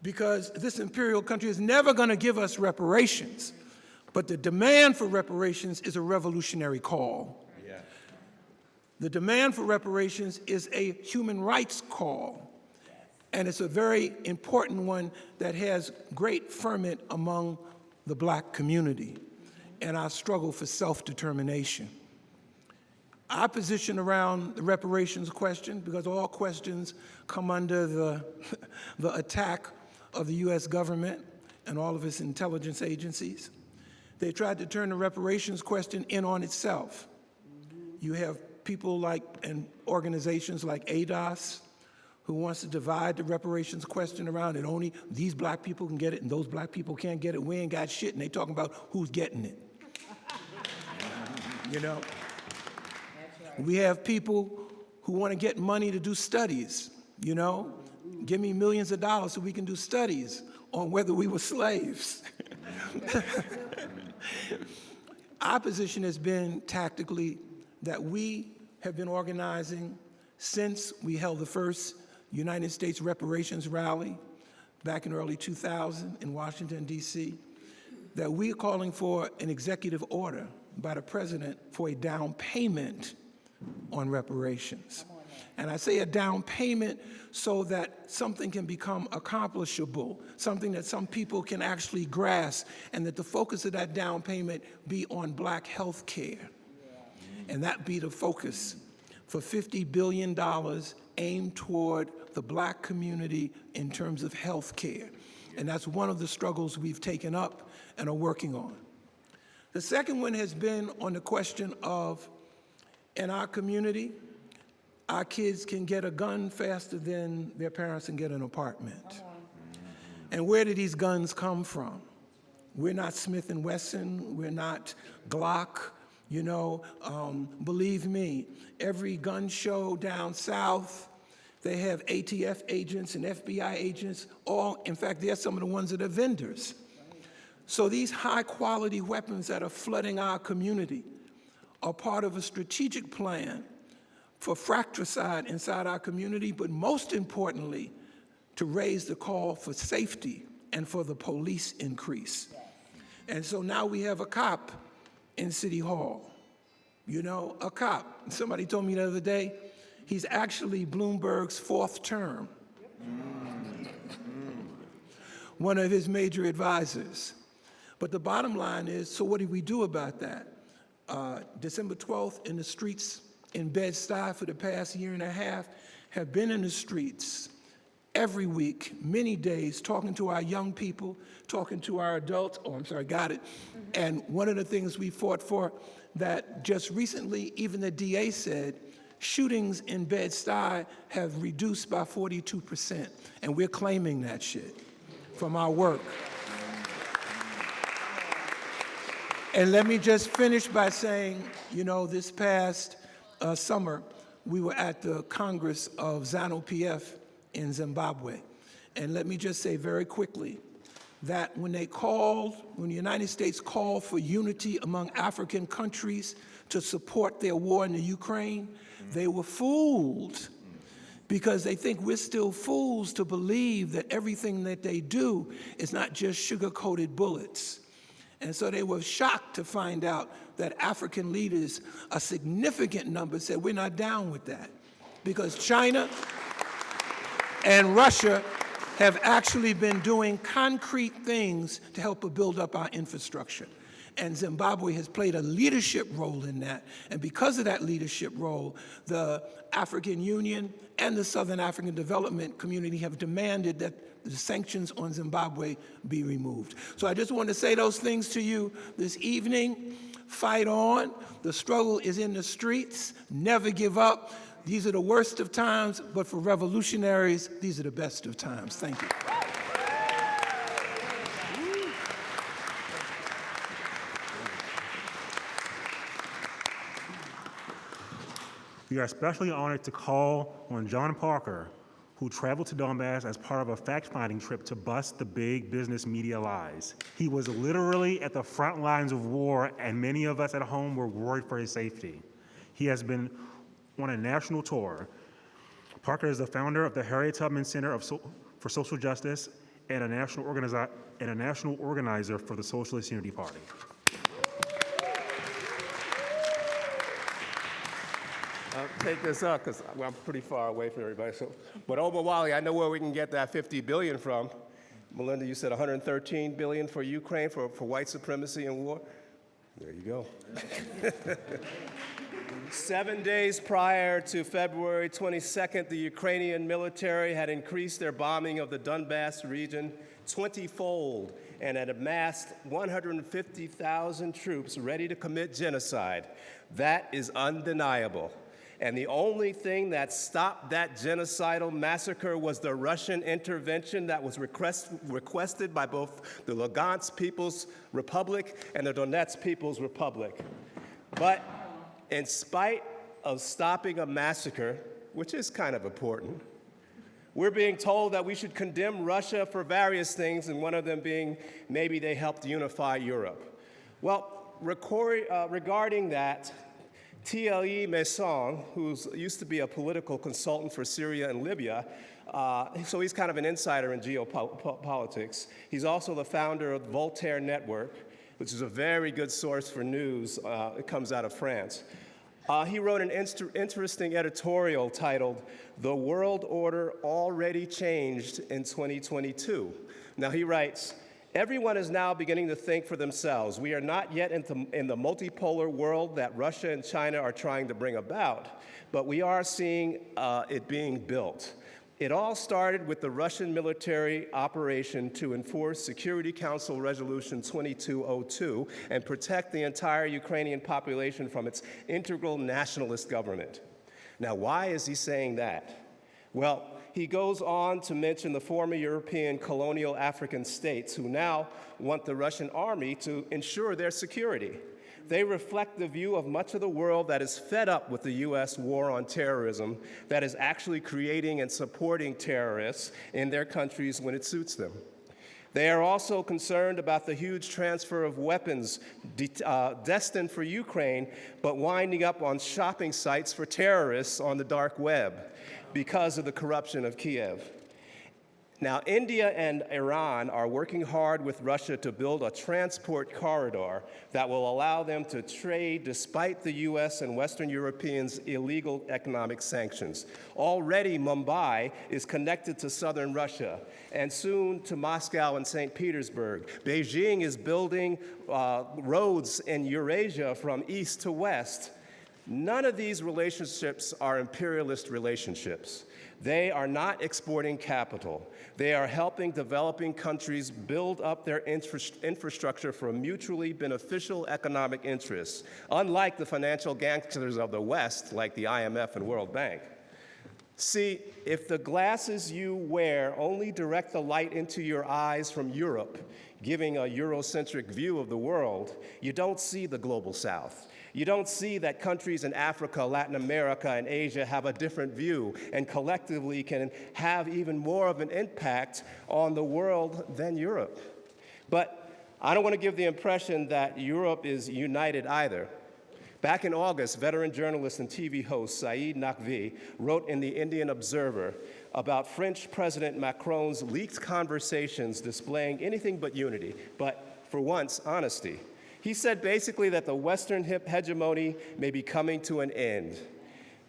because this imperial country is never going to give us reparations. But the demand for reparations is a revolutionary call. The demand for reparations is a human rights call, and it's a very important one that has great ferment among the Black community and our struggle for self-determination. Our position around the reparations question, because all questions come under the attack of the U.S. government and all of its intelligence agencies, they tried to turn the reparations question in on itself. You have people like, and organizations like ADOS, who wants to divide the reparations question around, and only these black people can get it and those black people can't get it. We ain't got shit, and they talking about who's getting it. You know? We have people who want to get money to do studies, you know? Give me millions of dollars so we can do studies on whether we were slaves. Our position has been tactically that we have been organizing since we held the first United States reparations rally back in early 2000 in Washington, D.C., that we are calling for an executive order by the president for a down payment on reparations. And I say a down payment so that something can become accomplishable, something that some people can actually grasp, and that the focus of that down payment be on Black health care. And that be the focus for $50 billion aimed toward the Black community in terms of health care. And that's one of the struggles we've taken up and are working on. The second one has been on the question of, in our community, our kids can get a gun faster than their parents can get an apartment. And where do these guns come from? We're not Smith & Wesson, we're not Glock, you know. Believe me, every gun show down south, they have ATF agents and FBI agents, all, in fact, they're some of the ones that are vendors. So these high-quality weapons that are flooding our community are part of a strategic plan for fratricide inside our community, but most importantly, to raise the call for safety and for the police increase. And so now we have a cop in City Hall, you know, a cop. Somebody told me the other day, he's actually Bloomberg's fourth term, one of his major advisors. But the bottom line is, so what do we do about that? December 12th, in the streets in Bed-Stuy for the past year and a half, have been in the streets every week, many days, talking to our young people, talking to our adults. Oh, I'm sorry, got it. And one of the things we fought for that just recently, even the DA said, shootings in Bed-Stuy have reduced by 42%. And we're claiming that shit from our work. And let me just finish by saying, you know, this past summer, we were at the Congress of ZANU-PF in Zimbabwe. And let me just say very quickly that when the United States called for unity among African countries to support their war in the Ukraine, they were fooled because they think we're still fools to believe that everything that they do is not just sugar-coated bullets. And so they were shocked to find out that African leaders, a significant number, said, we're not down with that. Because China and Russia have actually been doing concrete things to help build up our infrastructure. And Zimbabwe has played a leadership role in that. And because of that leadership role, the African Union and the Southern African Development Community have demanded that the sanctions on Zimbabwe be removed. So I just want to say those things to you this evening. fight on. The struggle is in the streets. Never give up. These are the worst of times, but for revolutionaries, these are the best of times. Thank you. We are especially honored to call on John Parker, who traveled to Donbass as part of a fact-finding trip to bust the big business media lies. He was literally at the front lines of war, and many of us at home were worried for his safety. He has been on a national tour. Parker is the founder of the Harriet Tubman Center for Social Justice and a national organizer for the Socialist Unity Party. Take this up because I'm pretty far away from everybody. But Omar Wally, I know where we can get that $50 billion from. Melinda, you said $113 billion for Ukraine for white supremacy and war. There you go. 7 days prior to February 22nd, the Ukrainian military had increased their bombing of the Donbass region 20-fold and had amassed 150,000 troops ready to commit genocide. That is undeniable. And the only thing that stopped that genocidal massacre was the Russian intervention that was requested by both the Lugansk People's Republic and the Donetsk People's Republic. But in spite of stopping a massacre, which is kind of important, we're being told that we should condemn Russia for various things, and one of them being maybe they helped unify Europe. Well, regarding that, Thierry Meyssan, who used to be a political consultant for Syria and Libya, so he's kind of an insider in geopolitics. He's also the founder of Voltaire Network, which is a very good source for news. It comes out of France. He wrote an interesting editorial titled, "The World Order Already Changed in 2022." Now he writes, "Everyone is now beginning to think for themselves. We are not yet in the multipolar world that Russia and China are trying to bring about, but we are seeing it being built. It all started with the Russian military operation to enforce Security Council Resolution 2202 and protect the entire Ukrainian population from its integral nationalist government." Now, why is he saying that? Well, he goes on to mention the former European colonial African states who now want the Russian army to ensure their security. They reflect the view of much of the world that is fed up with the U.S. war on terrorism, that is actually creating and supporting terrorists in their countries when it suits them. They are also concerned about the huge transfer of weapons destined for Ukraine, but winding up on shopping sites for terrorists on the dark web because of the corruption of Kiev. Now, India and Iran are working hard with Russia to build a transport corridor that will allow them to trade despite the US and Western Europeans' illegal economic sanctions. Already, Mumbai is connected to southern Russia, and soon to Moscow and St. Petersburg. Beijing is building roads in Eurasia from east to west. None of these relationships are imperialist relationships. They are not exporting capital. They are helping developing countries build up their infrastructure for mutually beneficial economic interests, unlike the financial gangsters of the West, like the IMF and World Bank. See, if the glasses you wear only direct the light into your eyes from Europe, giving a Eurocentric view of the world, you don't see the global South. You don't see that countries in Africa, Latin America, and Asia have a different view and collectively can have even more of an impact on the world than Europe. But I don't want to give the impression that Europe is united either. Back in August, veteran journalist and TV host Saeed Naqvi wrote in the Indian Observer about French President Macron's leaked conversations displaying anything but unity, but for once, honesty. He said basically that the Western hegemony may be coming to an end.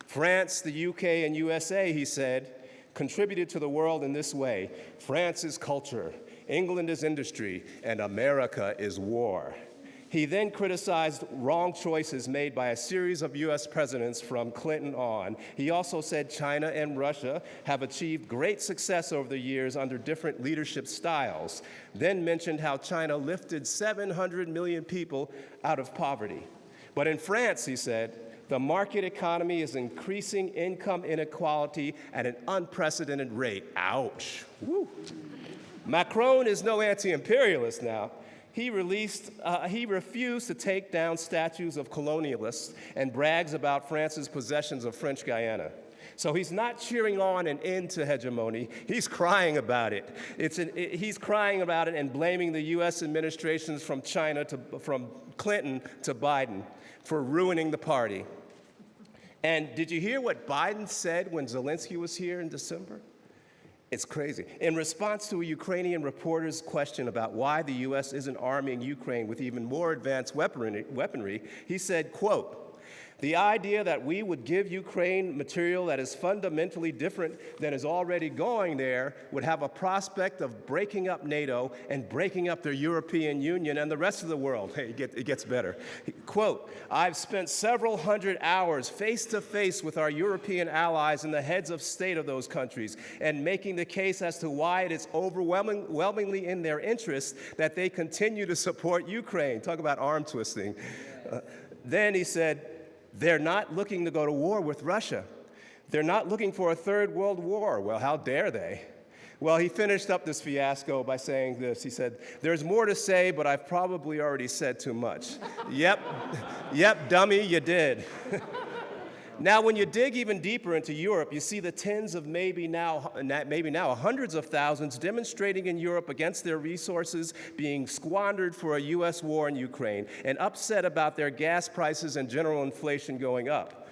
France, the UK, and USA, he said, contributed to the world in this way. France is culture, England is industry, and America is war. He then criticized wrong choices made by a series of U.S. presidents from Clinton on. He also said China and Russia have achieved great success over the years under different leadership styles, then mentioned how China lifted 700 million people out of poverty. But in France, he said, the market economy is increasing income inequality at an unprecedented rate. Ouch. Woo. Macron is no anti-imperialist now. He refused to take down statues of colonialists and brags about France's possessions of French Guyana. So he's not cheering on an end to hegemony. He's crying about it. He's crying about it and blaming the U.S. administrations from Clinton to Biden for ruining the party. And did you hear what Biden said when Zelensky was here in December? It's crazy. In response to a Ukrainian reporter's question about why the U.S. isn't arming Ukraine with even more advanced weaponry, he said, quote, "The idea that we would give Ukraine material that is fundamentally different than is already going there would have a prospect of breaking up NATO and breaking up the European Union and the rest of the world." Hey, it gets better. Quote, "I've spent several hundred hours face to face with our European allies and the heads of state of those countries and making the case as to why it is overwhelmingly in their interest that they continue to support Ukraine." Talk about arm twisting. Then he said, "They're not looking to go to war with Russia. They're not looking for a third world war." Well, how dare they? Well, he finished up this fiasco by saying this. He said, "There's more to say, but I've probably already said too much." Yep, dummy, you did. Now, when you dig even deeper into Europe, you see the tens of maybe now hundreds of thousands demonstrating in Europe against their resources being squandered for a U.S. war in Ukraine and upset about their gas prices and general inflation going up.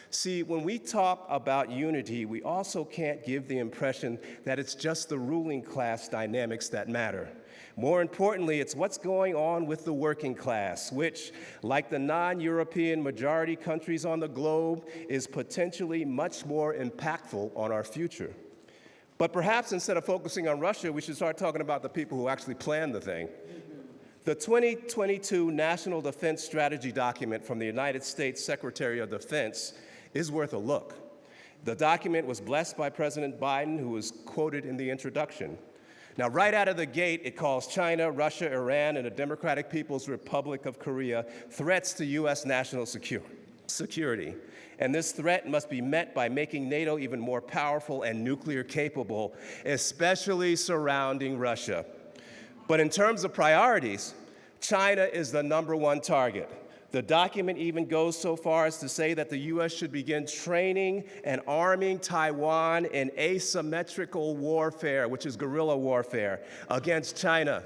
See, when we talk about unity, we also can't give the impression that it's just the ruling class dynamics that matter. More importantly, it's what's going on with the working class, which, like the non-European majority countries on the globe, is potentially much more impactful on our future. But perhaps instead of focusing on Russia, we should start talking about the people who actually planned the thing. The 2022 National Defense Strategy document from the United States Secretary of Defense is worth a look. The document was blessed by President Biden, who was quoted in the introduction. Now, right out of the gate, it calls China, Russia, Iran, and the Democratic People's Republic of Korea threats to U.S. national security. And this threat must be met by making NATO even more powerful and nuclear capable, especially surrounding Russia. But in terms of priorities, China is the #1 target. The document even goes so far as to say that the U.S. should begin training and arming Taiwan in asymmetrical warfare, which is guerrilla warfare, against China.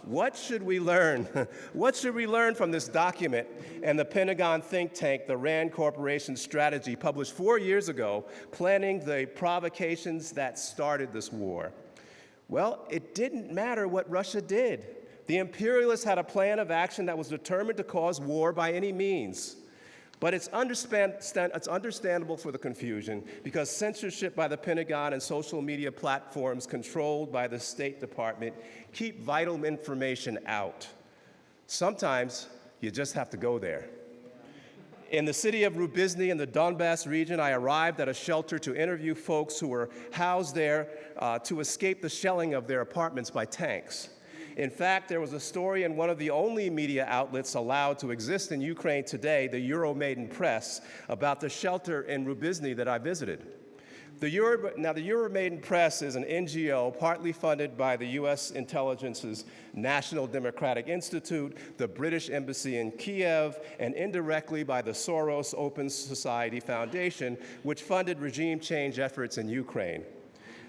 What should we learn? What should we learn from this document and the Pentagon think tank, the RAND Corporation strategy, published 4 years ago, planning the provocations that started this war? Well, it didn't matter what Russia did. The imperialists had a plan of action that was determined to cause war by any means. But it's understandable for the confusion because censorship by the Pentagon and social media platforms controlled by the State Department keep vital information out. Sometimes you just have to go there. In the city of Rubizny in the Donbass region, I arrived at a shelter to interview folks who were housed there to escape the shelling of their apartments by tanks. In fact, there was a story in one of the only media outlets allowed to exist in Ukraine today, the Euromaidan Press, about the shelter in Rubizny that I visited. The Euromaidan Press is an NGO partly funded by the U.S. Intelligence's National Democratic Institute, the British Embassy in Kiev, and indirectly by the Soros Open Society Foundation, which funded regime change efforts in Ukraine.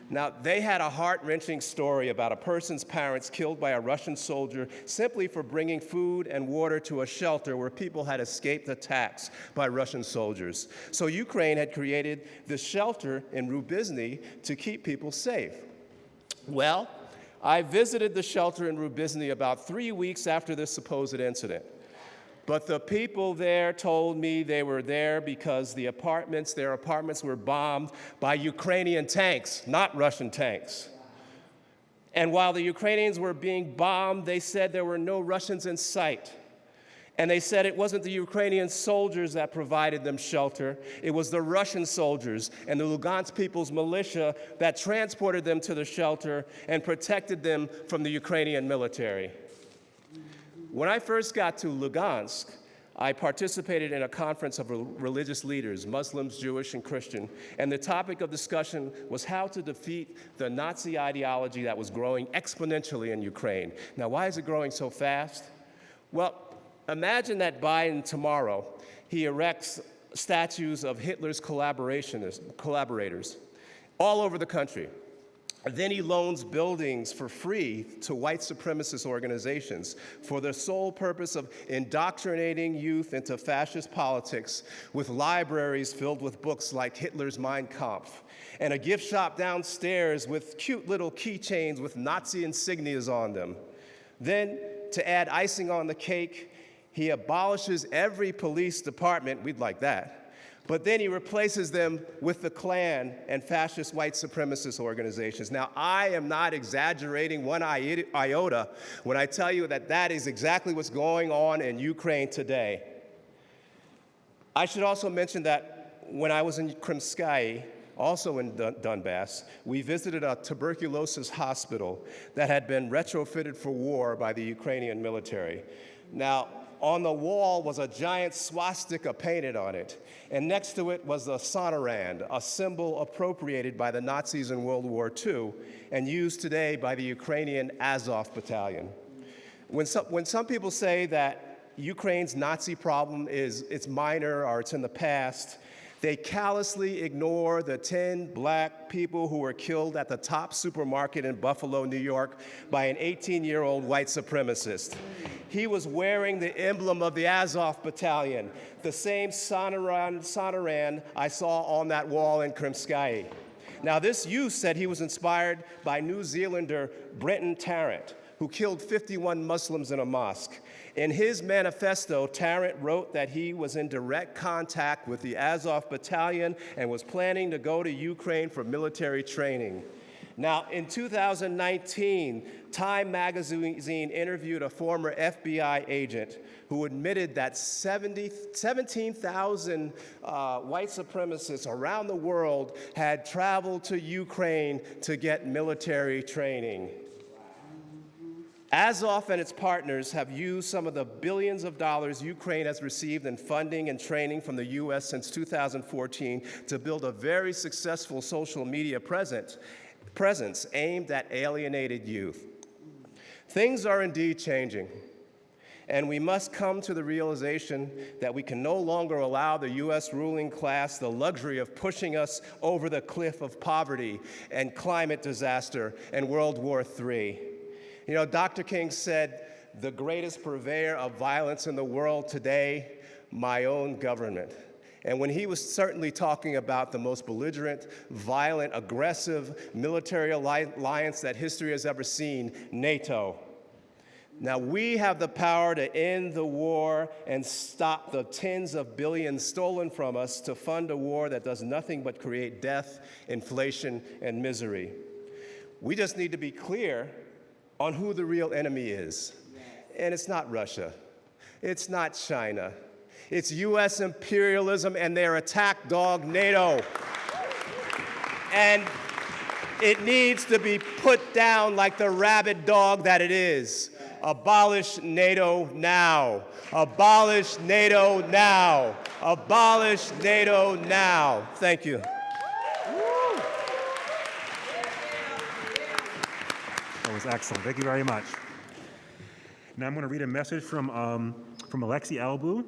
Now, they had a heart-wrenching story about a person's parents killed by a Russian soldier simply for bringing food and water to a shelter where people had escaped attacks by Russian soldiers. So Ukraine had created this shelter in Rubizny to keep people safe. Well, I visited the shelter in Rubizny about 3 weeks after this supposed incident. But the people there told me they were there because their apartments were bombed by Ukrainian tanks, not Russian tanks. And while the Ukrainians were being bombed, they said there were no Russians in sight. And they said it wasn't the Ukrainian soldiers that provided them shelter, it was the Russian soldiers and the Lugansk People's Militia that transported them to the shelter and protected them from the Ukrainian military. When I first got to Lugansk, I participated in a conference of religious leaders, Muslims, Jewish, and Christian, and the topic of discussion was how to defeat the Nazi ideology that was growing exponentially in Ukraine. Now, why is it growing so fast? Well, imagine that Biden tomorrow, he erects statues of Hitler's collaborators all over the country. Then he loans buildings for free to white supremacist organizations for the sole purpose of indoctrinating youth into fascist politics with libraries filled with books like Hitler's Mein Kampf, and a gift shop downstairs with cute little keychains with Nazi insignias on them. Then, to add icing on the cake, he abolishes every police department, we'd like that, but then he replaces them with the Klan and fascist white supremacist organizations. Now, I am not exaggerating one iota when I tell you that that is exactly what's going on in Ukraine today. I should also mention that when I was in Krymskaya, also in Donbass, we visited a tuberculosis hospital that had been retrofitted for war by the Ukrainian military. Now, on the wall was a giant swastika painted on it, and next to it was a Sonarand, a symbol appropriated by the Nazis in World War II and used today by the Ukrainian Azov Battalion. When some people say that Ukraine's Nazi problem it's minor or it's in the past, they callously ignore the 10 black people who were killed at the top supermarket in Buffalo, New York, by an 18-year-old white supremacist. He was wearing the emblem of the Azov Battalion, the same Sonarand I saw on that wall in Krymskaya. Now, this youth said he was inspired by New Zealander Brenton Tarrant, who killed 51 Muslims in a mosque. In his manifesto, Tarrant wrote that he was in direct contact with the Azov Battalion and was planning to go to Ukraine for military training. Now, in 2019, Time magazine interviewed a former FBI agent who admitted that 17,000 white supremacists around the world had traveled to Ukraine to get military training. Azov and its partners have used some of the billions of dollars Ukraine has received in funding and training from the U.S. since 2014 to build a very successful social media presence aimed at alienated youth. Things are indeed changing, and we must come to the realization that we can no longer allow the U.S. ruling class the luxury of pushing us over the cliff of poverty and climate disaster and World War III. You know, Dr. King said, the greatest purveyor of violence in the world today, my own government. And when he was certainly talking about the most belligerent, violent, aggressive military alliance that history has ever seen, NATO. Now, we have the power to end the war and stop the tens of billions stolen from us to fund a war that does nothing but create death, inflation, and misery. We just need to be clear on who the real enemy is. And it's not Russia. It's not China. It's U.S. imperialism and their attack dog, NATO. And it needs to be put down like the rabid dog that it is. Abolish NATO now. Abolish NATO now. Abolish NATO now. Thank you. That was excellent. Thank you very much. Now I'm going to read a message from Alexei Albu,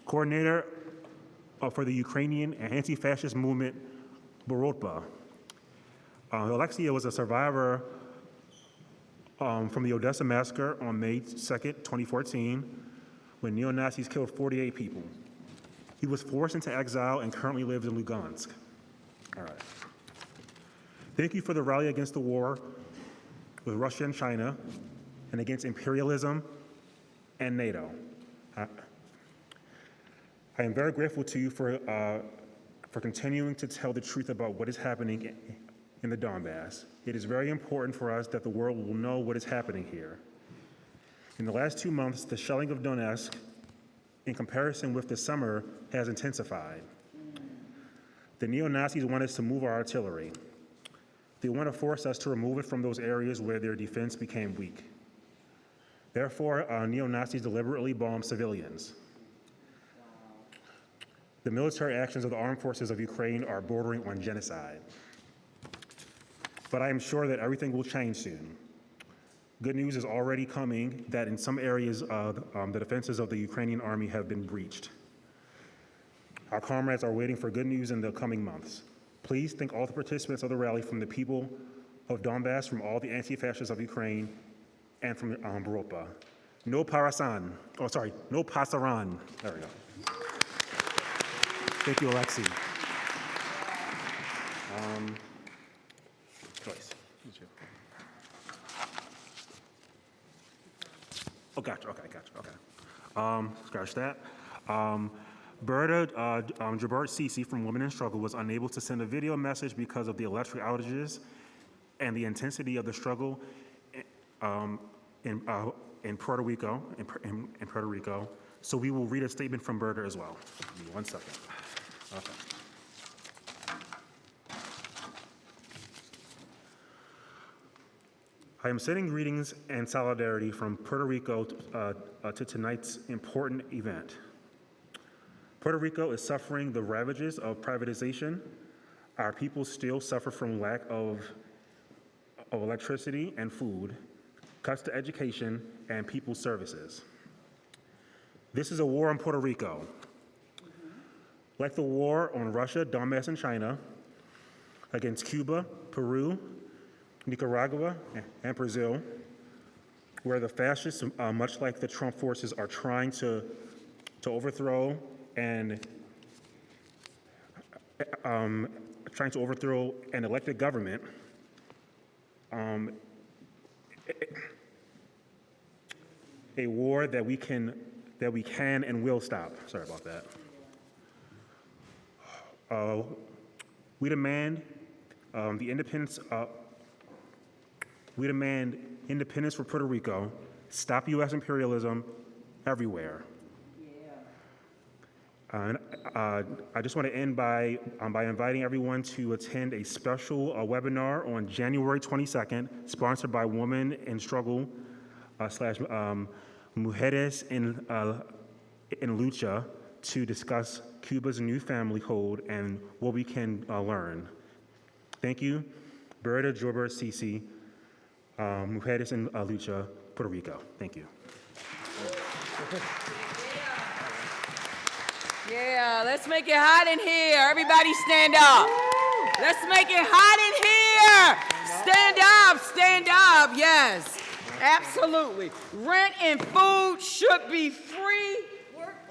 coordinator for the Ukrainian anti-fascist movement, Borotba. Alexei was a survivor from the Odessa massacre on May 2nd, 2014, when neo-Nazis killed 48 people. He was forced into exile and currently lives in Lugansk. All right. Thank you for the rally against the war with Russia and China, and against imperialism and NATO. I am very grateful to you for continuing to tell the truth about what is happening in the Donbass. It is very important for us that the world will know what is happening here. In the last 2 months, the shelling of Donetsk, in comparison with the summer, has intensified. The neo-Nazis want us to move our artillery. They want to force us to remove it from those areas where their defense became weak. Therefore, neo-Nazis deliberately bomb civilians. The military actions of the armed forces of Ukraine are bordering on genocide. But I am sure that everything will change soon. Good news is already coming that in some areas, the defenses of the Ukrainian army have been breached. Our comrades are waiting for good news in the coming months. Please thank all the participants of the rally from the people of Donbass, from all the anti-fascists of Ukraine, and from Europa. No parasan. Oh, sorry, no pasaran. There we go. Thank you, Alexei. Joyce. Oh, gotcha. Okay, gotcha. Okay. Scratch that. Berta Jabart Sisi from Women in Struggle was unable to send a video message because of the electric outages and the intensity of the struggle in Puerto Rico. In Puerto Rico. So we will read a statement from Berta as well. Give me 1 second. Okay. I am sending greetings and solidarity from Puerto Rico to tonight's important event. Puerto Rico is suffering the ravages of privatization. Our people still suffer from lack of electricity and food, cuts to education, and people's services. This is a war on Puerto Rico. Like the war on Russia, Donbass, and China, against Cuba, Peru, Nicaragua, and Brazil, where the fascists, much like the Trump forces, are trying to overthrow an elected government. A war that we can and will stop. Sorry about that. We demand the independence. We demand independence for Puerto Rico. Stop U.S. imperialism everywhere. And I just want to end by inviting everyone to attend a special webinar on January 22nd, sponsored by Women in Struggle / Mujeres en Lucha, to discuss Cuba's new family code and what we can learn. Thank you. Berta Jobert Sisi, Mujeres en Lucha, Puerto Rico. Thank you. Yeah, let's make it hot in here. Everybody stand up. Let's make it hot in here. Stand up, yes. Absolutely. Rent and food should be free,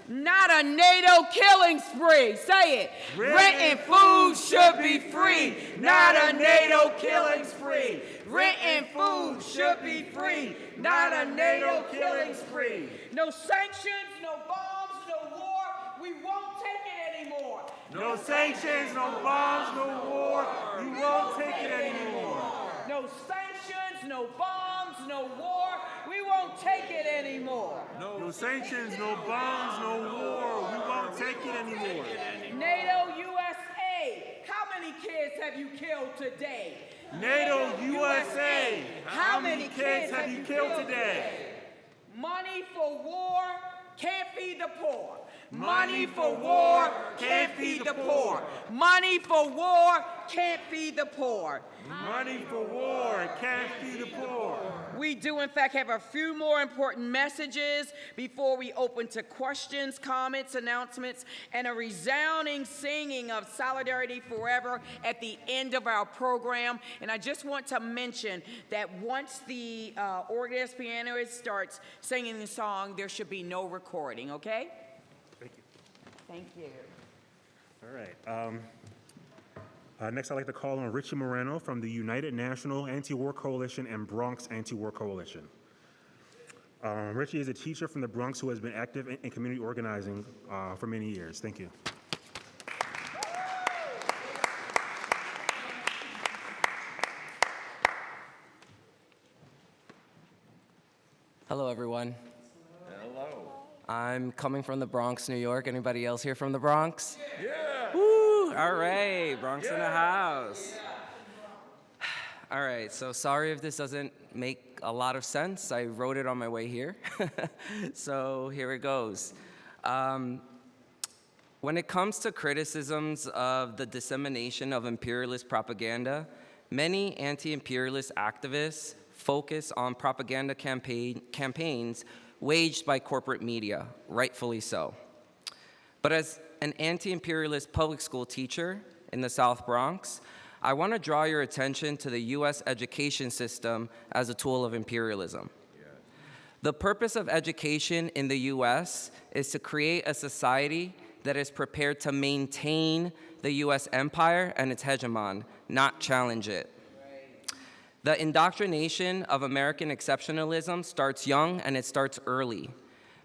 not a NATO killing spree. Say it. Rent and food should be free, not a NATO killing spree. Rent and food should be free, not a NATO killing spree. No sanctions, no bombs, no war. We won't take it anymore. No sanctions, no bombs, no war. We won't take it anymore. No sanctions, no bombs, no war. We won't take it anymore. No sanctions, no bombs, no war. We won't take it anymore. NATO USA, how many kids have you killed today? NATO USA, how many kids have you killed today? Money for war can't feed the poor. Money for war can't feed the poor. Money for war can't feed the poor. Money for war can't feed the poor. We do, in fact, have a few more important messages before we open to questions, comments, announcements, and a resounding singing of Solidarity Forever at the end of our program. And I just want to mention that once the organist pianist starts singing the song, there should be no recording, okay? Thank you. Thank you. All right. Next, I'd like to call on Richie Moreno from the United National Anti-War Coalition and Bronx Anti-War Coalition. Richie is a teacher from the Bronx who has been active in community organizing for many years. Thank you. I'm coming from the Bronx, New York. Anybody else here from the Bronx? Yeah. Woo! All right, Bronx in the house. All right, so sorry if this doesn't make a lot of sense. I wrote it on my way here. So here it goes. When it comes to criticisms of the dissemination of imperialist propaganda, many anti-imperialist activists focus on propaganda campaigns waged by corporate media, rightfully so. But as an anti-imperialist public school teacher in the South Bronx, I want to draw your attention to the U.S. education system as a tool of imperialism. The purpose of education in the U.S. is to create a society that is prepared to maintain the U.S. empire and its hegemon, not challenge it. The indoctrination of American exceptionalism starts young and it starts early.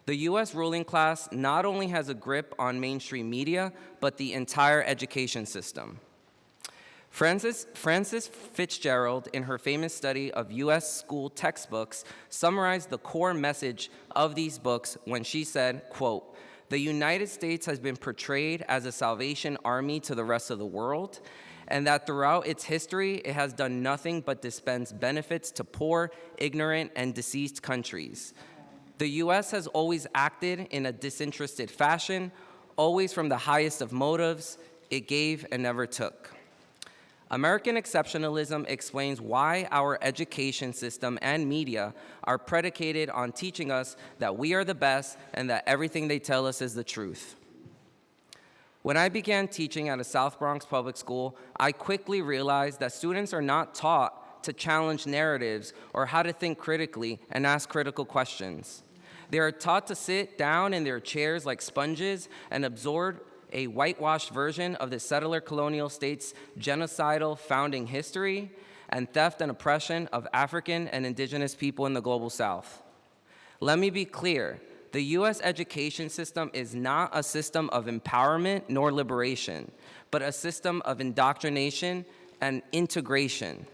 The U.S. ruling class not only has a grip on mainstream media, but the entire education system. Frances Fitzgerald, in her famous study of U.S. school textbooks, summarized the core message of these books when she said, quote, "The United States has been portrayed as a Salvation Army to the rest of the world, and that throughout its history, it has done nothing but dispense benefits to poor, ignorant, and deceased countries. The U.S. has always acted in a disinterested fashion, always from the highest of motives. It gave and never took." American exceptionalism explains why our education system and media are predicated on teaching us that we are the best and that everything they tell us is the truth. When I began teaching at a South Bronx public school, I quickly realized that students are not taught to challenge narratives or how to think critically and ask critical questions. They are taught to sit down in their chairs like sponges and absorb a whitewashed version of the settler colonial state's genocidal founding history and theft and oppression of African and indigenous people in the global South. Let me be clear, the U.S. education system is not a system of empowerment nor liberation, but a system of indoctrination and integration.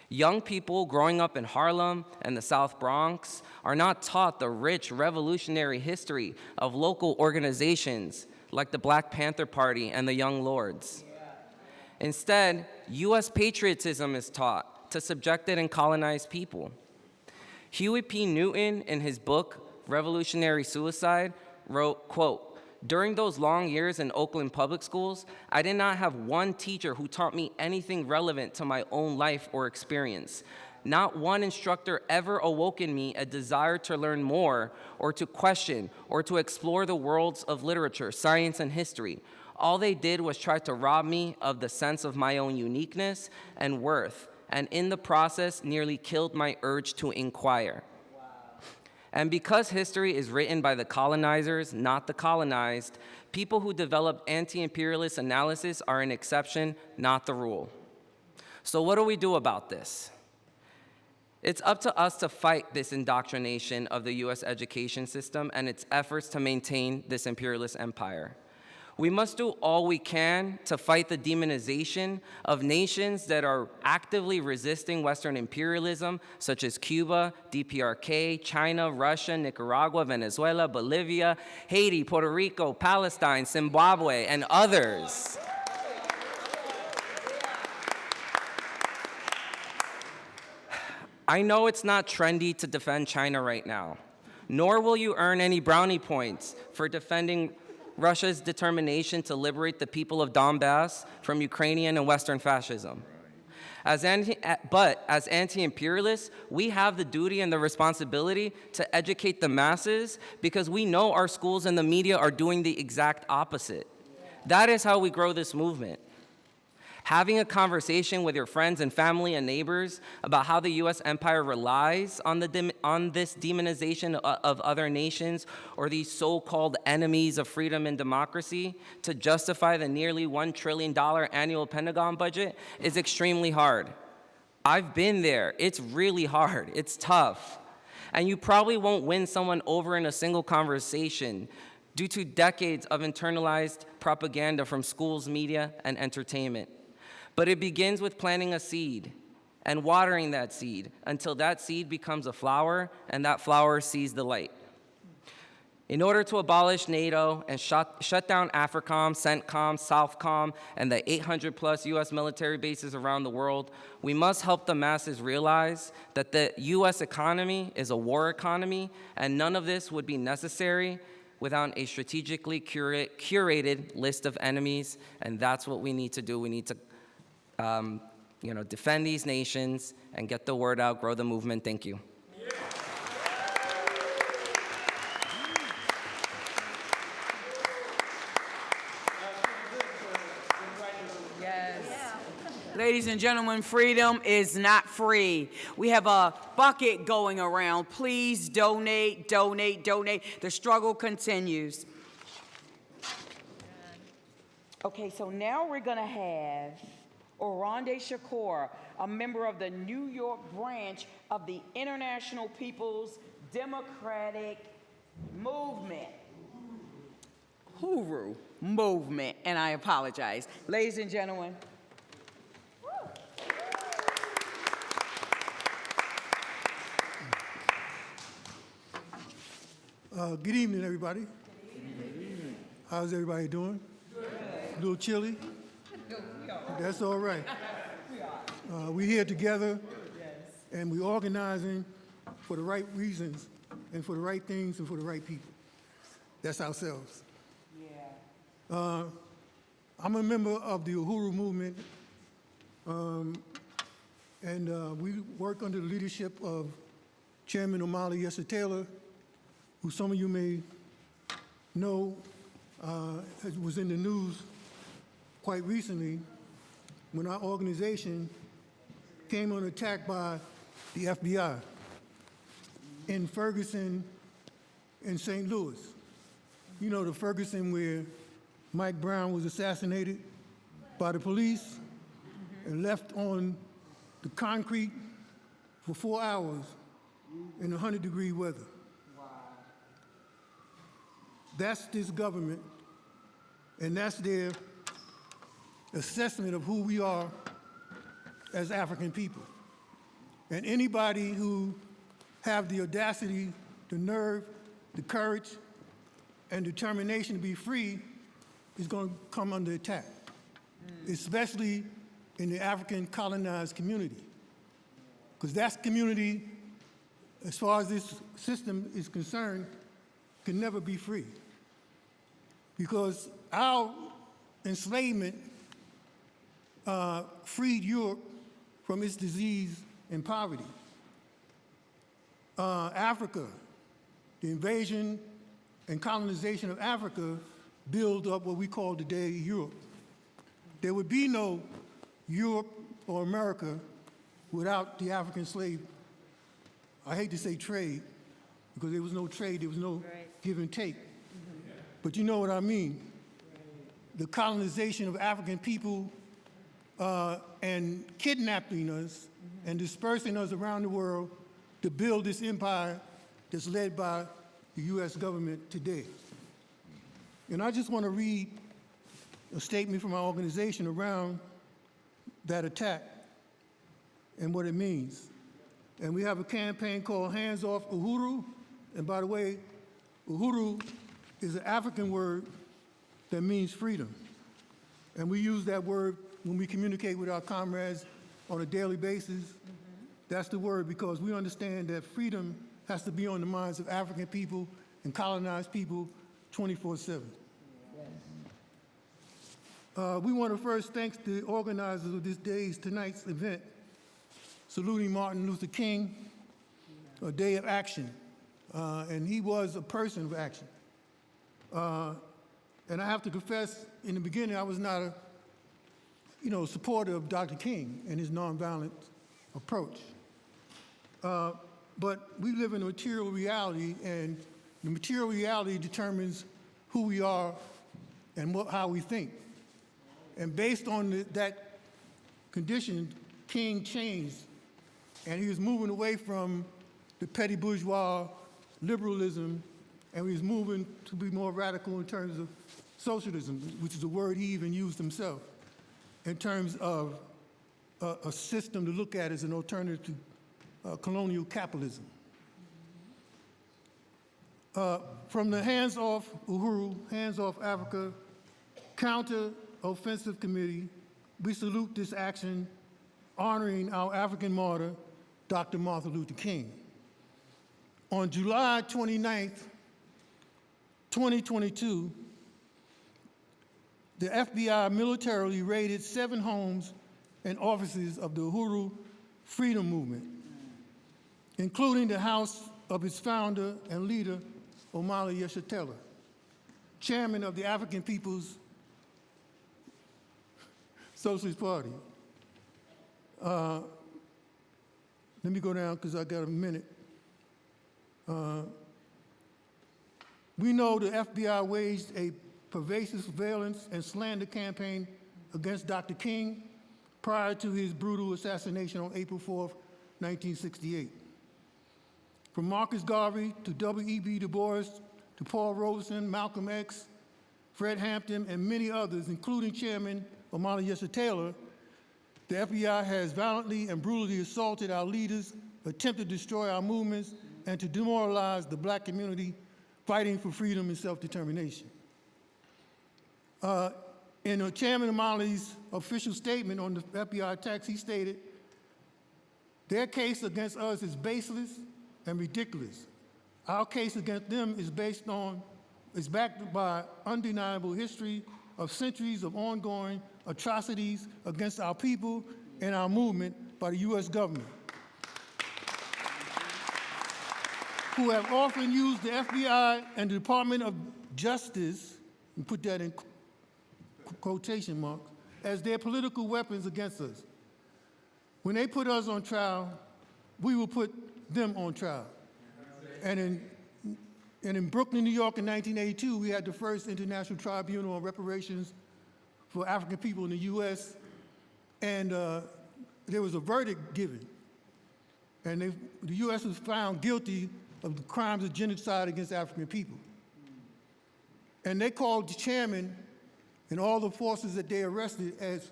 Young people growing up in Harlem and the South Bronx are not taught the rich revolutionary history of local organizations like the Black Panther Party and the Young Lords. Instead, U.S. patriotism is taught to subjected and colonized people. Huey P. Newton, in his book, Revolutionary Suicide, wrote, quote, "During those long years in Oakland public schools, I did not have one teacher who taught me anything relevant to my own life or experience. Not one instructor ever awoke in me a desire to learn more or to question or to explore the worlds of literature, science, and history. All they did was try to rob me of the sense of my own uniqueness and worth, and in the process nearly killed my urge to inquire." And because history is written by the colonizers, not the colonized, people who developed anti-imperialist analysis are an exception, not the rule. So what do we do about this? It's up to us to fight this indoctrination of the U.S. education system and its efforts to maintain this imperialist empire. We must do all we can to fight the demonization of nations that are actively resisting Western imperialism, such as Cuba, DPRK, China, Russia, Nicaragua, Venezuela, Bolivia, Haiti, Puerto Rico, Palestine, Zimbabwe, and others. I know it's not trendy to defend China right now, nor will you earn any brownie points for defending Russia's determination to liberate the people of Donbass from Ukrainian and Western fascism. But as anti-imperialists, we have the duty and the responsibility to educate the masses because we know our schools and the media are doing the exact opposite. That is how we grow this movement. Having a conversation with your friends and family and neighbors about how the U.S. empire relies on this demonization of other nations or these so-called enemies of freedom and democracy to justify the nearly $1 trillion annual Pentagon budget is extremely hard. I've been there. It's really hard. It's tough. And you probably won't win someone over in a single conversation due to decades of internalized propaganda from schools, media, and entertainment. But it begins with planting a seed and watering that seed until that seed becomes a flower and that flower sees the light. In order to abolish NATO and shut down AFRICOM, CENTCOM, SOUTHCOM, and the 800+ U.S. military bases around the world, we must help the masses realize that the U.S. economy is a war economy, and none of this would be necessary without a strategically curated list of enemies, and that's what we need to do. We need to defend these nations and get the word out, grow the movement. Thank you. Ladies and gentlemen, freedom is not free. We have a bucket going around. Please donate, donate, donate. The struggle continues. Okay, so now we're going to have Oronde Shakur, a member of the New York branch of the International People's Democratic Movement. Huru Movement, and I apologize. Ladies and gentlemen. Good evening, everybody. Good evening. How's everybody doing? Good. A little chilly? That's all right. We're here together, and we're organizing for the right reasons, and for the right things, and for the right people. That's ourselves. I'm a member of the Uhuru Movement, and we work under the leadership of Chairman Omali Yeshua Taylor, who some of you may know was in the news quite recently when our organization came under attack by the FBI in Ferguson and St. Louis. You know, the Ferguson where Mike Brown was assassinated by the police and left on the concrete for 4 hours in 100-degree weather. That's this government, and that's their assessment of who we are as African people. And anybody who have the audacity, the nerve, the courage, and determination to be free is going to come under attack, especially in the African colonized community. Because that community, as far as this system is concerned, can never be free. Because our enslavement freed Europe from its disease and poverty. Africa, the invasion and colonization of Africa built up what we call today Europe. There would be no Europe or America without the African slave. I hate to say trade, because there was no trade, there was no give and take. But you know what I mean. The colonization of African people and kidnapping us and dispersing us around the world to build this empire that's led by the U.S. government today. And I just want to read a statement from our organization around that attack and what it means. And we have a campaign called Hands Off Uhuru. And by the way, Uhuru is an African word that means freedom. And we use that word when we communicate with our comrades on a daily basis. That's the word, because we understand that freedom has to be on the minds of African people and colonized people 24/7. We want to first thank the organizers of tonight's event, saluting Martin Luther King, a day of action. And he was a person of action. And I have to confess, in the beginning, I was not a supporter of Dr. King and his nonviolent approach. But we live in a material reality, and the material reality determines who we are and how we think. And based on that condition, King changed, and he was moving away from the petty bourgeois liberalism, and he was moving to be more radical in terms of socialism, which is a word he even used himself, in terms of a system to look at as an alternative to colonial capitalism. From the Hands Off Uhuru, Hands Off Africa Counter-Offensive Committee, we salute this action honoring our African martyr, Dr. Martin Luther King. On July 29th, 2022, the FBI militarily raided 7 homes and offices of the Uhuru Freedom Movement, including the house of its founder and leader, Omala Yeshitela, chairman of the African People's Socialist Party. Let me go down because I got a minute. We know the FBI waged a pervasive surveillance and slander campaign against Dr. King prior to his brutal assassination on April 4th, 1968. From Marcus Garvey to W.E.B. Du Bois to Paul Robeson, Malcolm X, Fred Hampton, and many others, including Chairman Omala Yeshitela, the FBI has violently and brutally assaulted our leaders, attempted to destroy our movements, and to demoralize the Black community fighting for freedom and self-determination. In Chairman Omala's official statement on the FBI attacks, he stated, "Their case against us is baseless and ridiculous. Our case against them is backed by undeniable history of centuries of ongoing atrocities against our people and our movement by the U.S. government, who have often used the FBI and the Department of Justice," and put that in quotation marks, "as their political weapons against us. When they put us on trial, we will put them on trial." And in Brooklyn, New York in 1982, we had the first international tribunal on reparations for African people in the U.S., and there was a verdict given. And the U.S. was found guilty of the crimes of genocide against African people. And they called the chairman and all the forces that they arrested as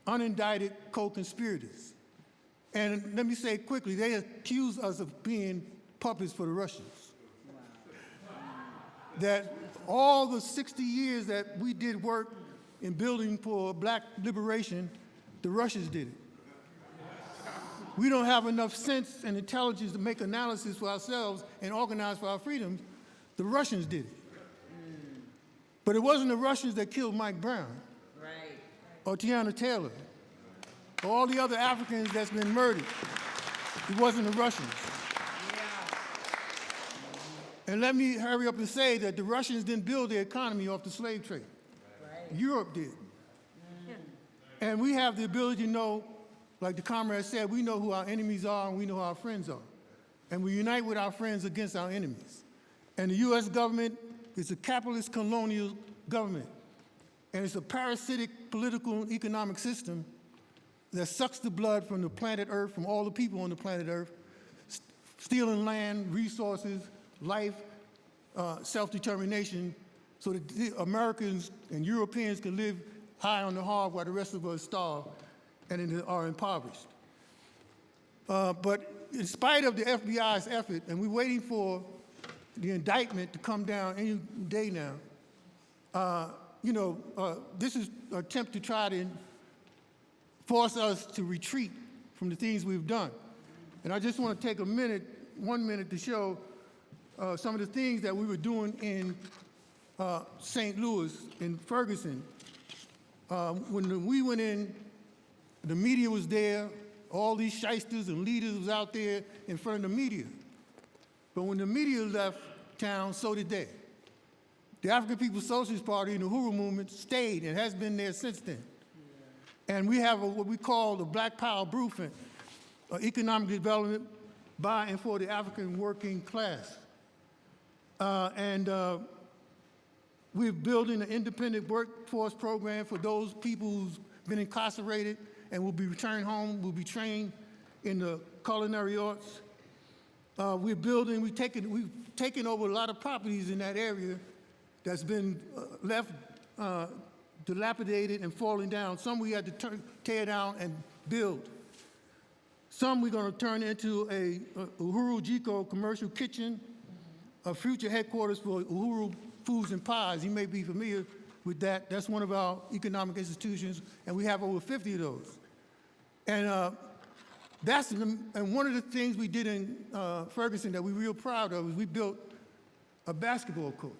unindicted co-conspirators. And let me say quickly, they accused us of being puppets for the Russians. That all the 60 years that we did work in building for Black liberation, the Russians did it. We don't have enough sense and intelligence to make analysis for ourselves and organize for our freedoms. The Russians did it. But it wasn't the Russians that killed Mike Brown, or Tiana Taylor, or all the other Africans that's been murdered. It wasn't the Russians. And let me hurry up and say that the Russians didn't build their economy off the slave trade. Europe did. And we have the ability to know, like the comrade said, we know who our enemies are and we know who our friends are. And we unite with our friends against our enemies. And the U.S. government is a capitalist colonial government. And it's a parasitic political and economic system that sucks the blood from the planet Earth, from all the people on the planet Earth, stealing land, resources, life, self-determination, so that the Americans and Europeans can live high on the hog while the rest of us starve and are impoverished. But in spite of the FBI's effort, and we're waiting for the indictment to come down any day now, this is an attempt to try to force us to retreat from the things we've done. And I just want to take 1 minute to show some of the things that we were doing in St. Louis, in Ferguson. When we went in, the media was there, all these shysters and leaders was out there in front of the media. But when the media left town, so did they. The African People's Socialist Party and the Uhuru movement stayed and has been there since then. And we have what we call the Black Power Blueprint, economic development by and for the African working class. We're building an independent workforce program for those people who've been incarcerated and will be returned home, will be trained in the culinary arts. We've taken over a lot of properties in that area that's been left dilapidated and falling down. Some we had to tear down and build. Some we're going to turn into a Uhuru Jiko commercial kitchen, a future headquarters for Uhuru Foods and Pies. You may be familiar with that. That's one of our economic institutions, and we have over 50 of those. And and one of the things we did in Ferguson that we're real proud of is we built a basketball court.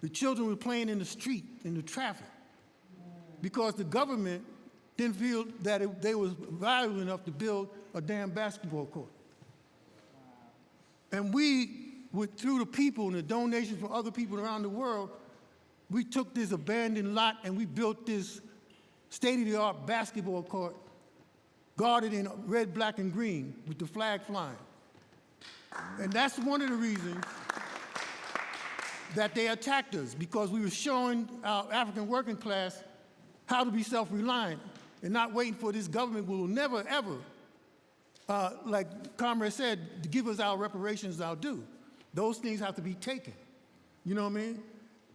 The children were playing in the street, in the traffic, because the government didn't feel that they was valuable enough to build a damn basketball court. And we, through the people and the donations from other people around the world, we took this abandoned lot and we built this state-of-the-art basketball court guarded in red, black, and green with the flag flying. And that's one of the reasons that they attacked us, because we were showing our African working class how to be self-reliant and not waiting for this government will never, ever, like Comrade said, to give us our reparations, our due. Those things have to be taken. You know what I mean?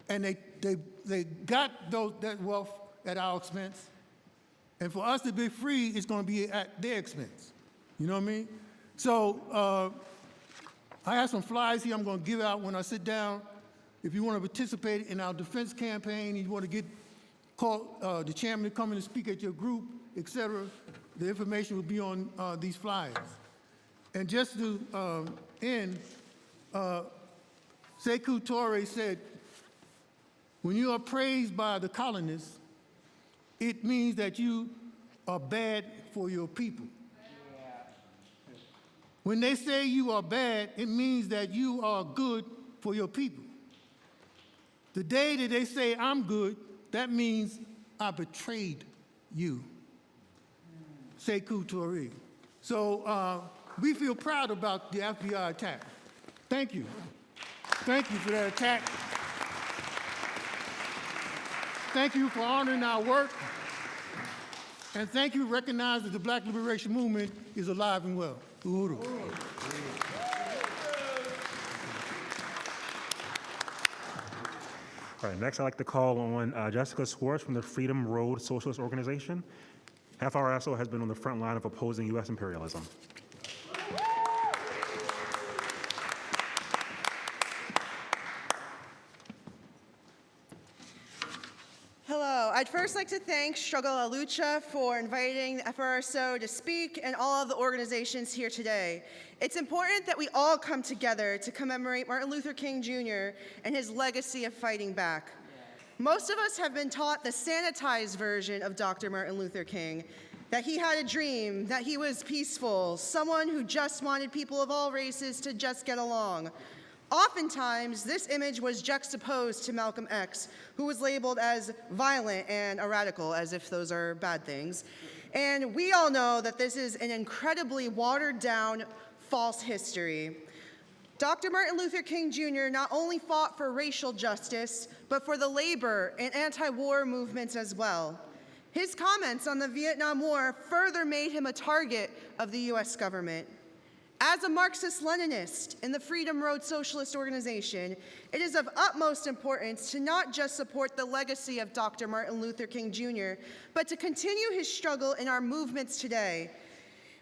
And they got that wealth at our expense. And for us to be free, it's going to be at their expense. You know what I mean? So I have some flyers here I'm going to give out when I sit down. If you want to participate in our defense campaign, you want to call the chairman to come in and speak at your group, et cetera, the information will be on these flyers. And just to end, Sekou Touré said, when you are praised by the colonists, it means that you are bad for your people. When they say you are bad, it means that you are good for your people. The day that they say I'm good, that means I betrayed you. Sekou Touré. So we feel proud about the FBI attack. Thank you. Thank you for that attack. Thank you for honoring our work. And thank you for recognizing that the Black Liberation Movement is alive and well. Uhuru. All right, next I'd like to call on Jessica Swartz from the Freedom Road Socialist Organization. FRSO has been on the front line of opposing U.S. imperialism. Hello. I'd first like to thank Struggle La Lucha for inviting the FRSO to speak and all of the organizations here today. It's important that we all come together to commemorate Martin Luther King Jr. and his legacy of fighting back. Most of us have been taught the sanitized version of Dr. Martin Luther King, that he had a dream, that he was peaceful, someone who just wanted people of all races to just get along. Oftentimes, this image was juxtaposed to Malcolm X, who was labeled as violent and a radical, as if those are bad things. And we all know that this is an incredibly watered down, false history. Dr. Martin Luther King Jr. not only fought for racial justice, but for the labor and anti-war movements as well. His comments on the Vietnam War further made him a target of the US government. As a Marxist-Leninist in the Freedom Road Socialist Organization, it is of utmost importance to not just support the legacy of Dr. Martin Luther King Jr., but to continue his struggle in our movements today.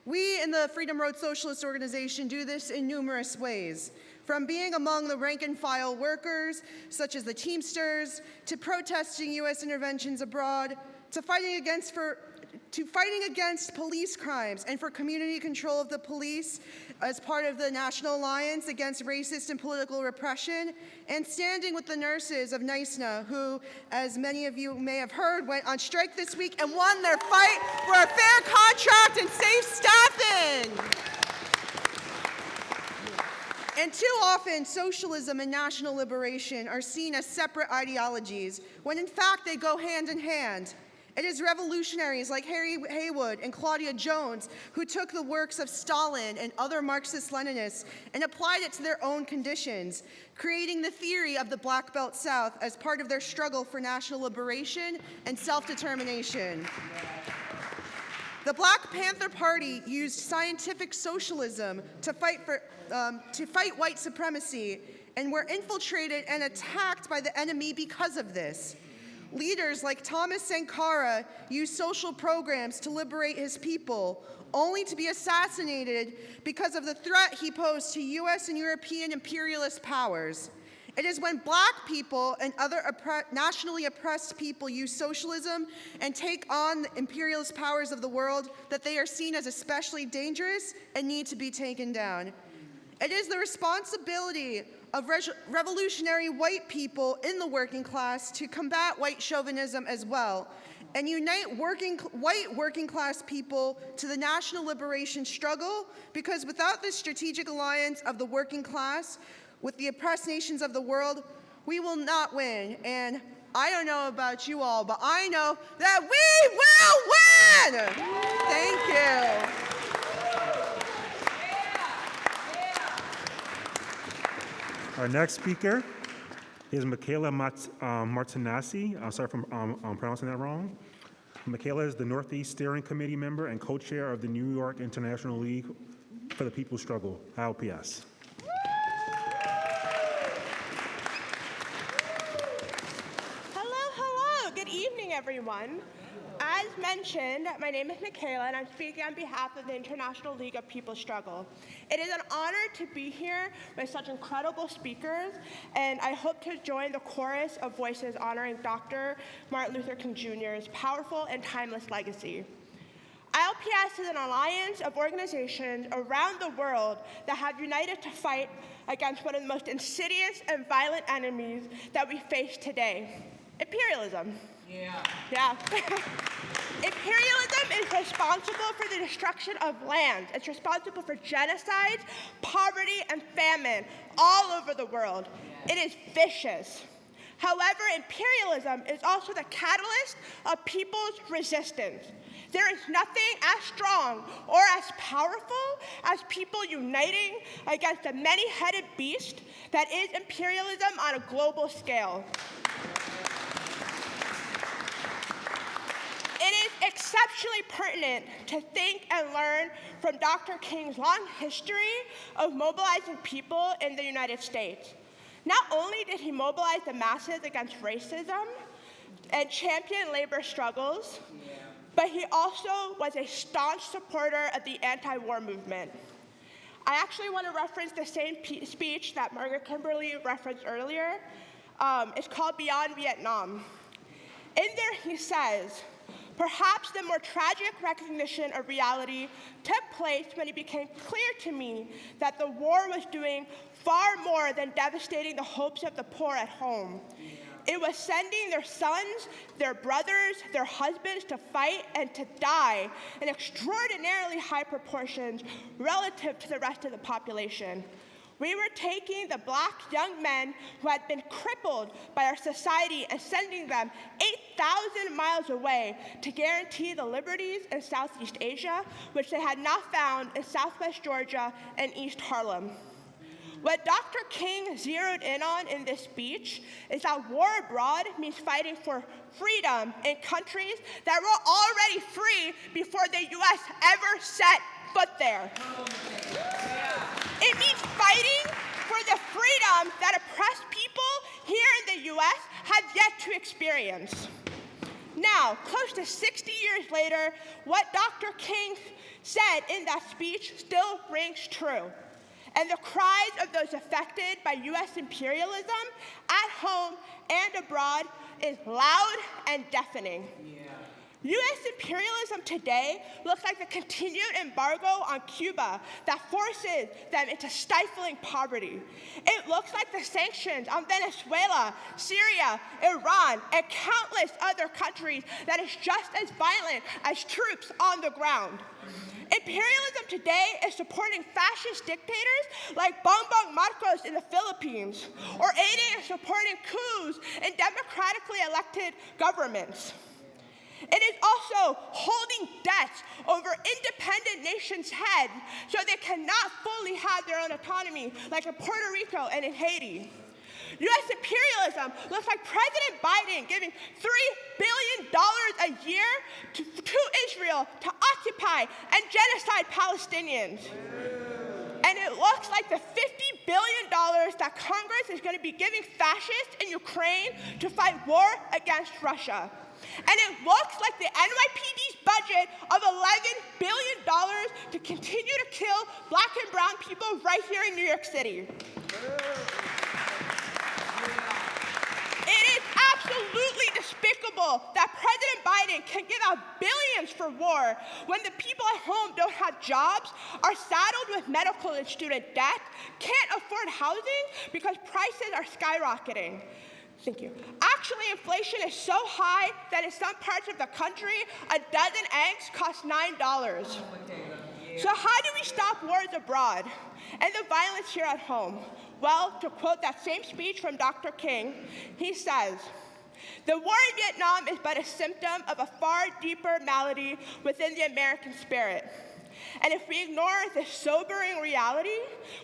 We in the Freedom Road Socialist Organization do this in numerous ways, from being among the rank-and-file workers, such as the Teamsters, to protesting U.S. interventions abroad, to fighting against police crimes and for community control of the police as part of the National Alliance Against Racist and Political Repression, and standing with the nurses of NYSNA, who, as many of you may have heard, went on strike this week and won their fight for a fair contract and safe staffing. And too often, socialism and national liberation are seen as separate ideologies, when in fact they go hand in hand. It is revolutionaries like Harry Haywood and Claudia Jones who took the works of Stalin and other Marxist-Leninists and applied it to their own conditions, creating the theory of the Black Belt South as part of their struggle for national liberation and self-determination. The Black Panther Party used scientific socialism to fight white supremacy, and were infiltrated and attacked by the enemy because of this. leaders like Thomas Sankara used social programs to liberate his people, only to be assassinated because of the threat he posed to US and European imperialist powers. It is when Black people and other nationally oppressed people use socialism and take on the imperialist powers of the world that they are seen as especially dangerous and need to be taken down. It is the responsibility of revolutionary white people in the working class to combat white chauvinism as well and unite white working class people to the national liberation struggle, because without this strategic alliance of the working class with the oppressed nations of the world, we will not win. And I don't know about you all, but I know that we will win! Thank you. Our next speaker is Michaela Martinassi. I'm sorry if I'm pronouncing that wrong. Michaela is the Northeast Steering Committee member and co-chair of the New York International League for the People's Struggle, ILPS. Hello. Good evening, everyone. As mentioned, my name is Michaela, and I'm speaking on behalf of the International League of People's Struggle. It is an honor to be here with such incredible speakers, and I hope to join the chorus of voices honoring Dr. Martin Luther King Jr.'s powerful and timeless legacy. ILPS is an alliance of organizations around the world that have united to fight against one of the most insidious and violent enemies that we face today: imperialism. Yeah. Imperialism is responsible for the destruction of land. It's responsible for genocides, poverty, and famine all over the world. It is vicious. However, imperialism is also the catalyst of people's resistance. There is nothing as strong or as powerful as people uniting against the many-headed beast that is imperialism on a global scale. It is exceptionally pertinent to think and learn from Dr. King's long history of mobilizing people in the United States. Not only did he mobilize the masses against racism and champion labor struggles, but he also was a staunch supporter of the anti-war movement. I actually want to reference the same speech that Margaret Kimberly referenced earlier. It's called Beyond Vietnam. In there he says, "Perhaps the more tragic recognition of reality took place when it became clear to me that the war was doing far more than devastating the hopes of the poor at home. It was sending their sons, their brothers, their husbands to fight and to die in extraordinarily high proportions relative to the rest of the population. We were taking the Black young men who had been crippled by our society and sending them 8,000 miles away to guarantee the liberties in Southeast Asia, which they had not found in Southwest Georgia and East Harlem." What Dr. King zeroed in on in this speech is that war abroad means fighting for freedom in countries that were already free before the U.S. ever set foot there. It means fighting for the freedom that oppressed people here in the U.S. have yet to experience. Now, close to 60 years later, what Dr. King said in that speech still rings true. And the cries of those affected by U.S. imperialism at home and abroad is loud and deafening. U.S. imperialism today looks like the continued embargo on Cuba that forces them into stifling poverty. It looks like the sanctions on Venezuela, Syria, Iran, and countless other countries that is just as violent as troops on the ground. Imperialism today is supporting fascist dictators like Bongbong Marcos in the Philippines, or aiding and supporting coups in democratically elected governments. It is also holding debts over independent nations' heads so they cannot fully have their own autonomy, like in Puerto Rico and in Haiti. U.S. imperialism looks like President Biden giving $3 billion a year to Israel to occupy and genocide Palestinians. And it looks like the $50 billion that Congress is going to be giving fascists in Ukraine to fight war against Russia. And it looks like the NYPD's budget of $11 billion to continue to kill black and brown people right here in New York City. It is absolutely despicable that President Biden can give out billions for war when the people at home don't have jobs, are saddled with medical and student debt, can't afford housing because prices are skyrocketing. Thank you. Actually, inflation is so high that in some parts of the country, a dozen eggs cost $9. So how do we stop wars abroad and the violence here at home? Well, to quote that same speech from Dr. King, he says, "The war in Vietnam is but a symptom of a far deeper malady within the American spirit. And if we ignore this sobering reality,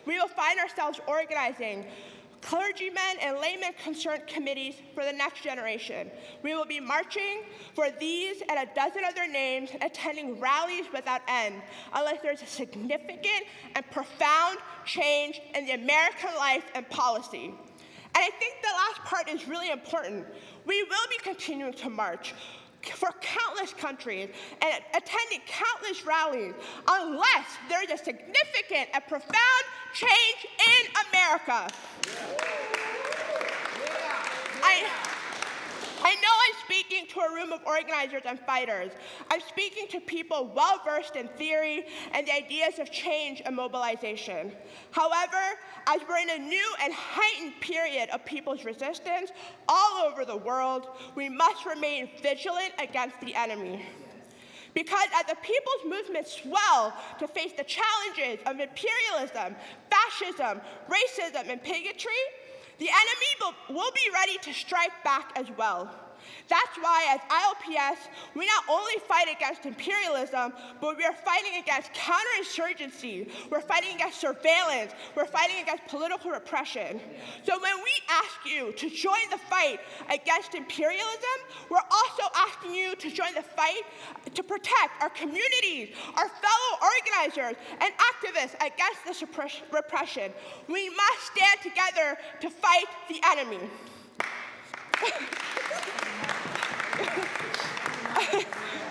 we will find ourselves organizing clergymen and laymen concerned committees for the next generation. We will be marching for these and a dozen other names, attending rallies without end, unless there's a significant and profound change in the American life and policy." And I think the last part is really important. We will be continuing to march for countless countries and attending countless rallies unless there is a significant and profound change in America. I know I'm speaking to a room of organizers and fighters. I'm speaking to people well-versed in theory and the ideas of change and mobilization. However, as we're in a new and heightened period of people's resistance all over the world, we must remain vigilant against the enemy. Because as the people's movement swell to face the challenges of imperialism, fascism, racism, and bigotry, the enemy will be ready to strike back as well. That's why, as ILPS, we not only fight against imperialism, but we are fighting against counterinsurgency, we're fighting against surveillance, we're fighting against political repression. So when we ask you to join the fight against imperialism, we're also asking you to join the fight to protect our communities, our fellow organizers, and activists against this repression. We must stand together to fight the enemy.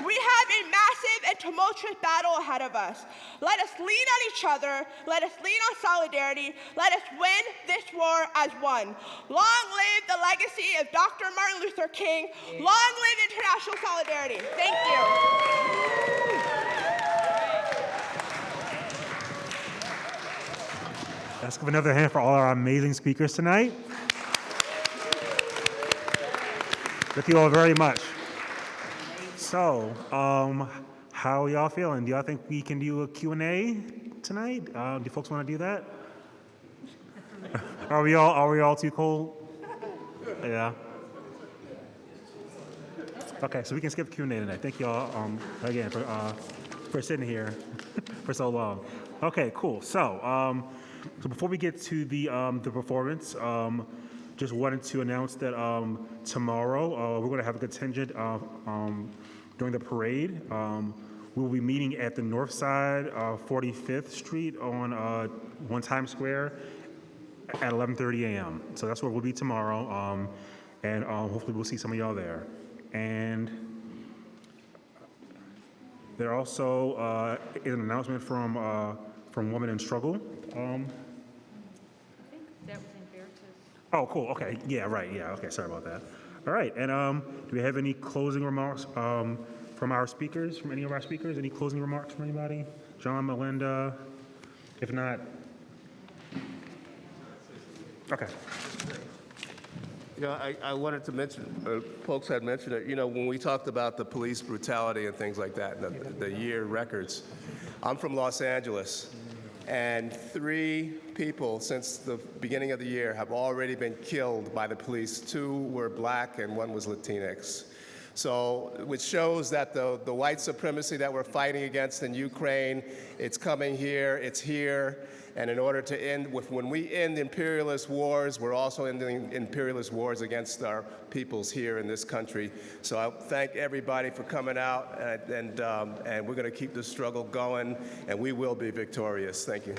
We have a massive and tumultuous battle ahead of us. Let us lean on each other. Let us lean on solidarity. Let us win this war as one. Long live the legacy of Dr. Martin Luther King. Long live international solidarity. Thank you. Let's give another hand for all our amazing speakers tonight. Thank you all very much. So, how y'all feeling? Do y'all think we can do a Q&A tonight? Do folks want to do that? Are we all too cold? Yeah. Okay, so we can skip Q&A tonight. Thank y'all again for sitting here for so long. Okay, cool. So, so before we get to the performance, just wanted to announce that tomorrow we're going to have a contingent during the parade. We will be meeting at the north side of 45th Street on 1 Times Square at 11:30 a.m. So that's where we'll be tomorrow, and hopefully we'll see some of y'all there. And there also is an announcement from Women in Struggle. That was in Veritas. Oh, cool. Okay. Yeah, right. Yeah. Okay. Sorry about that. All right. And do we have any closing remarks from our speakers, from any of our speakers? Any closing remarks from anybody? John, Melinda? If not, okay. You know, I wanted to mention, folks had mentioned it, you know, when we talked about the police brutality and things like that, the year records, I'm from Los Angeles, and 3 people since the beginning of the year have already been killed by the police. 2 were black and 1 was Latinx. So, which shows that the white supremacy that we're fighting against in Ukraine, it's coming here, it's here. And in order to end, when we end imperialist wars, we're also ending imperialist wars against our peoples here in this country. So I thank everybody for coming out, and we're going to keep the struggle going, and we will be victorious. Thank you.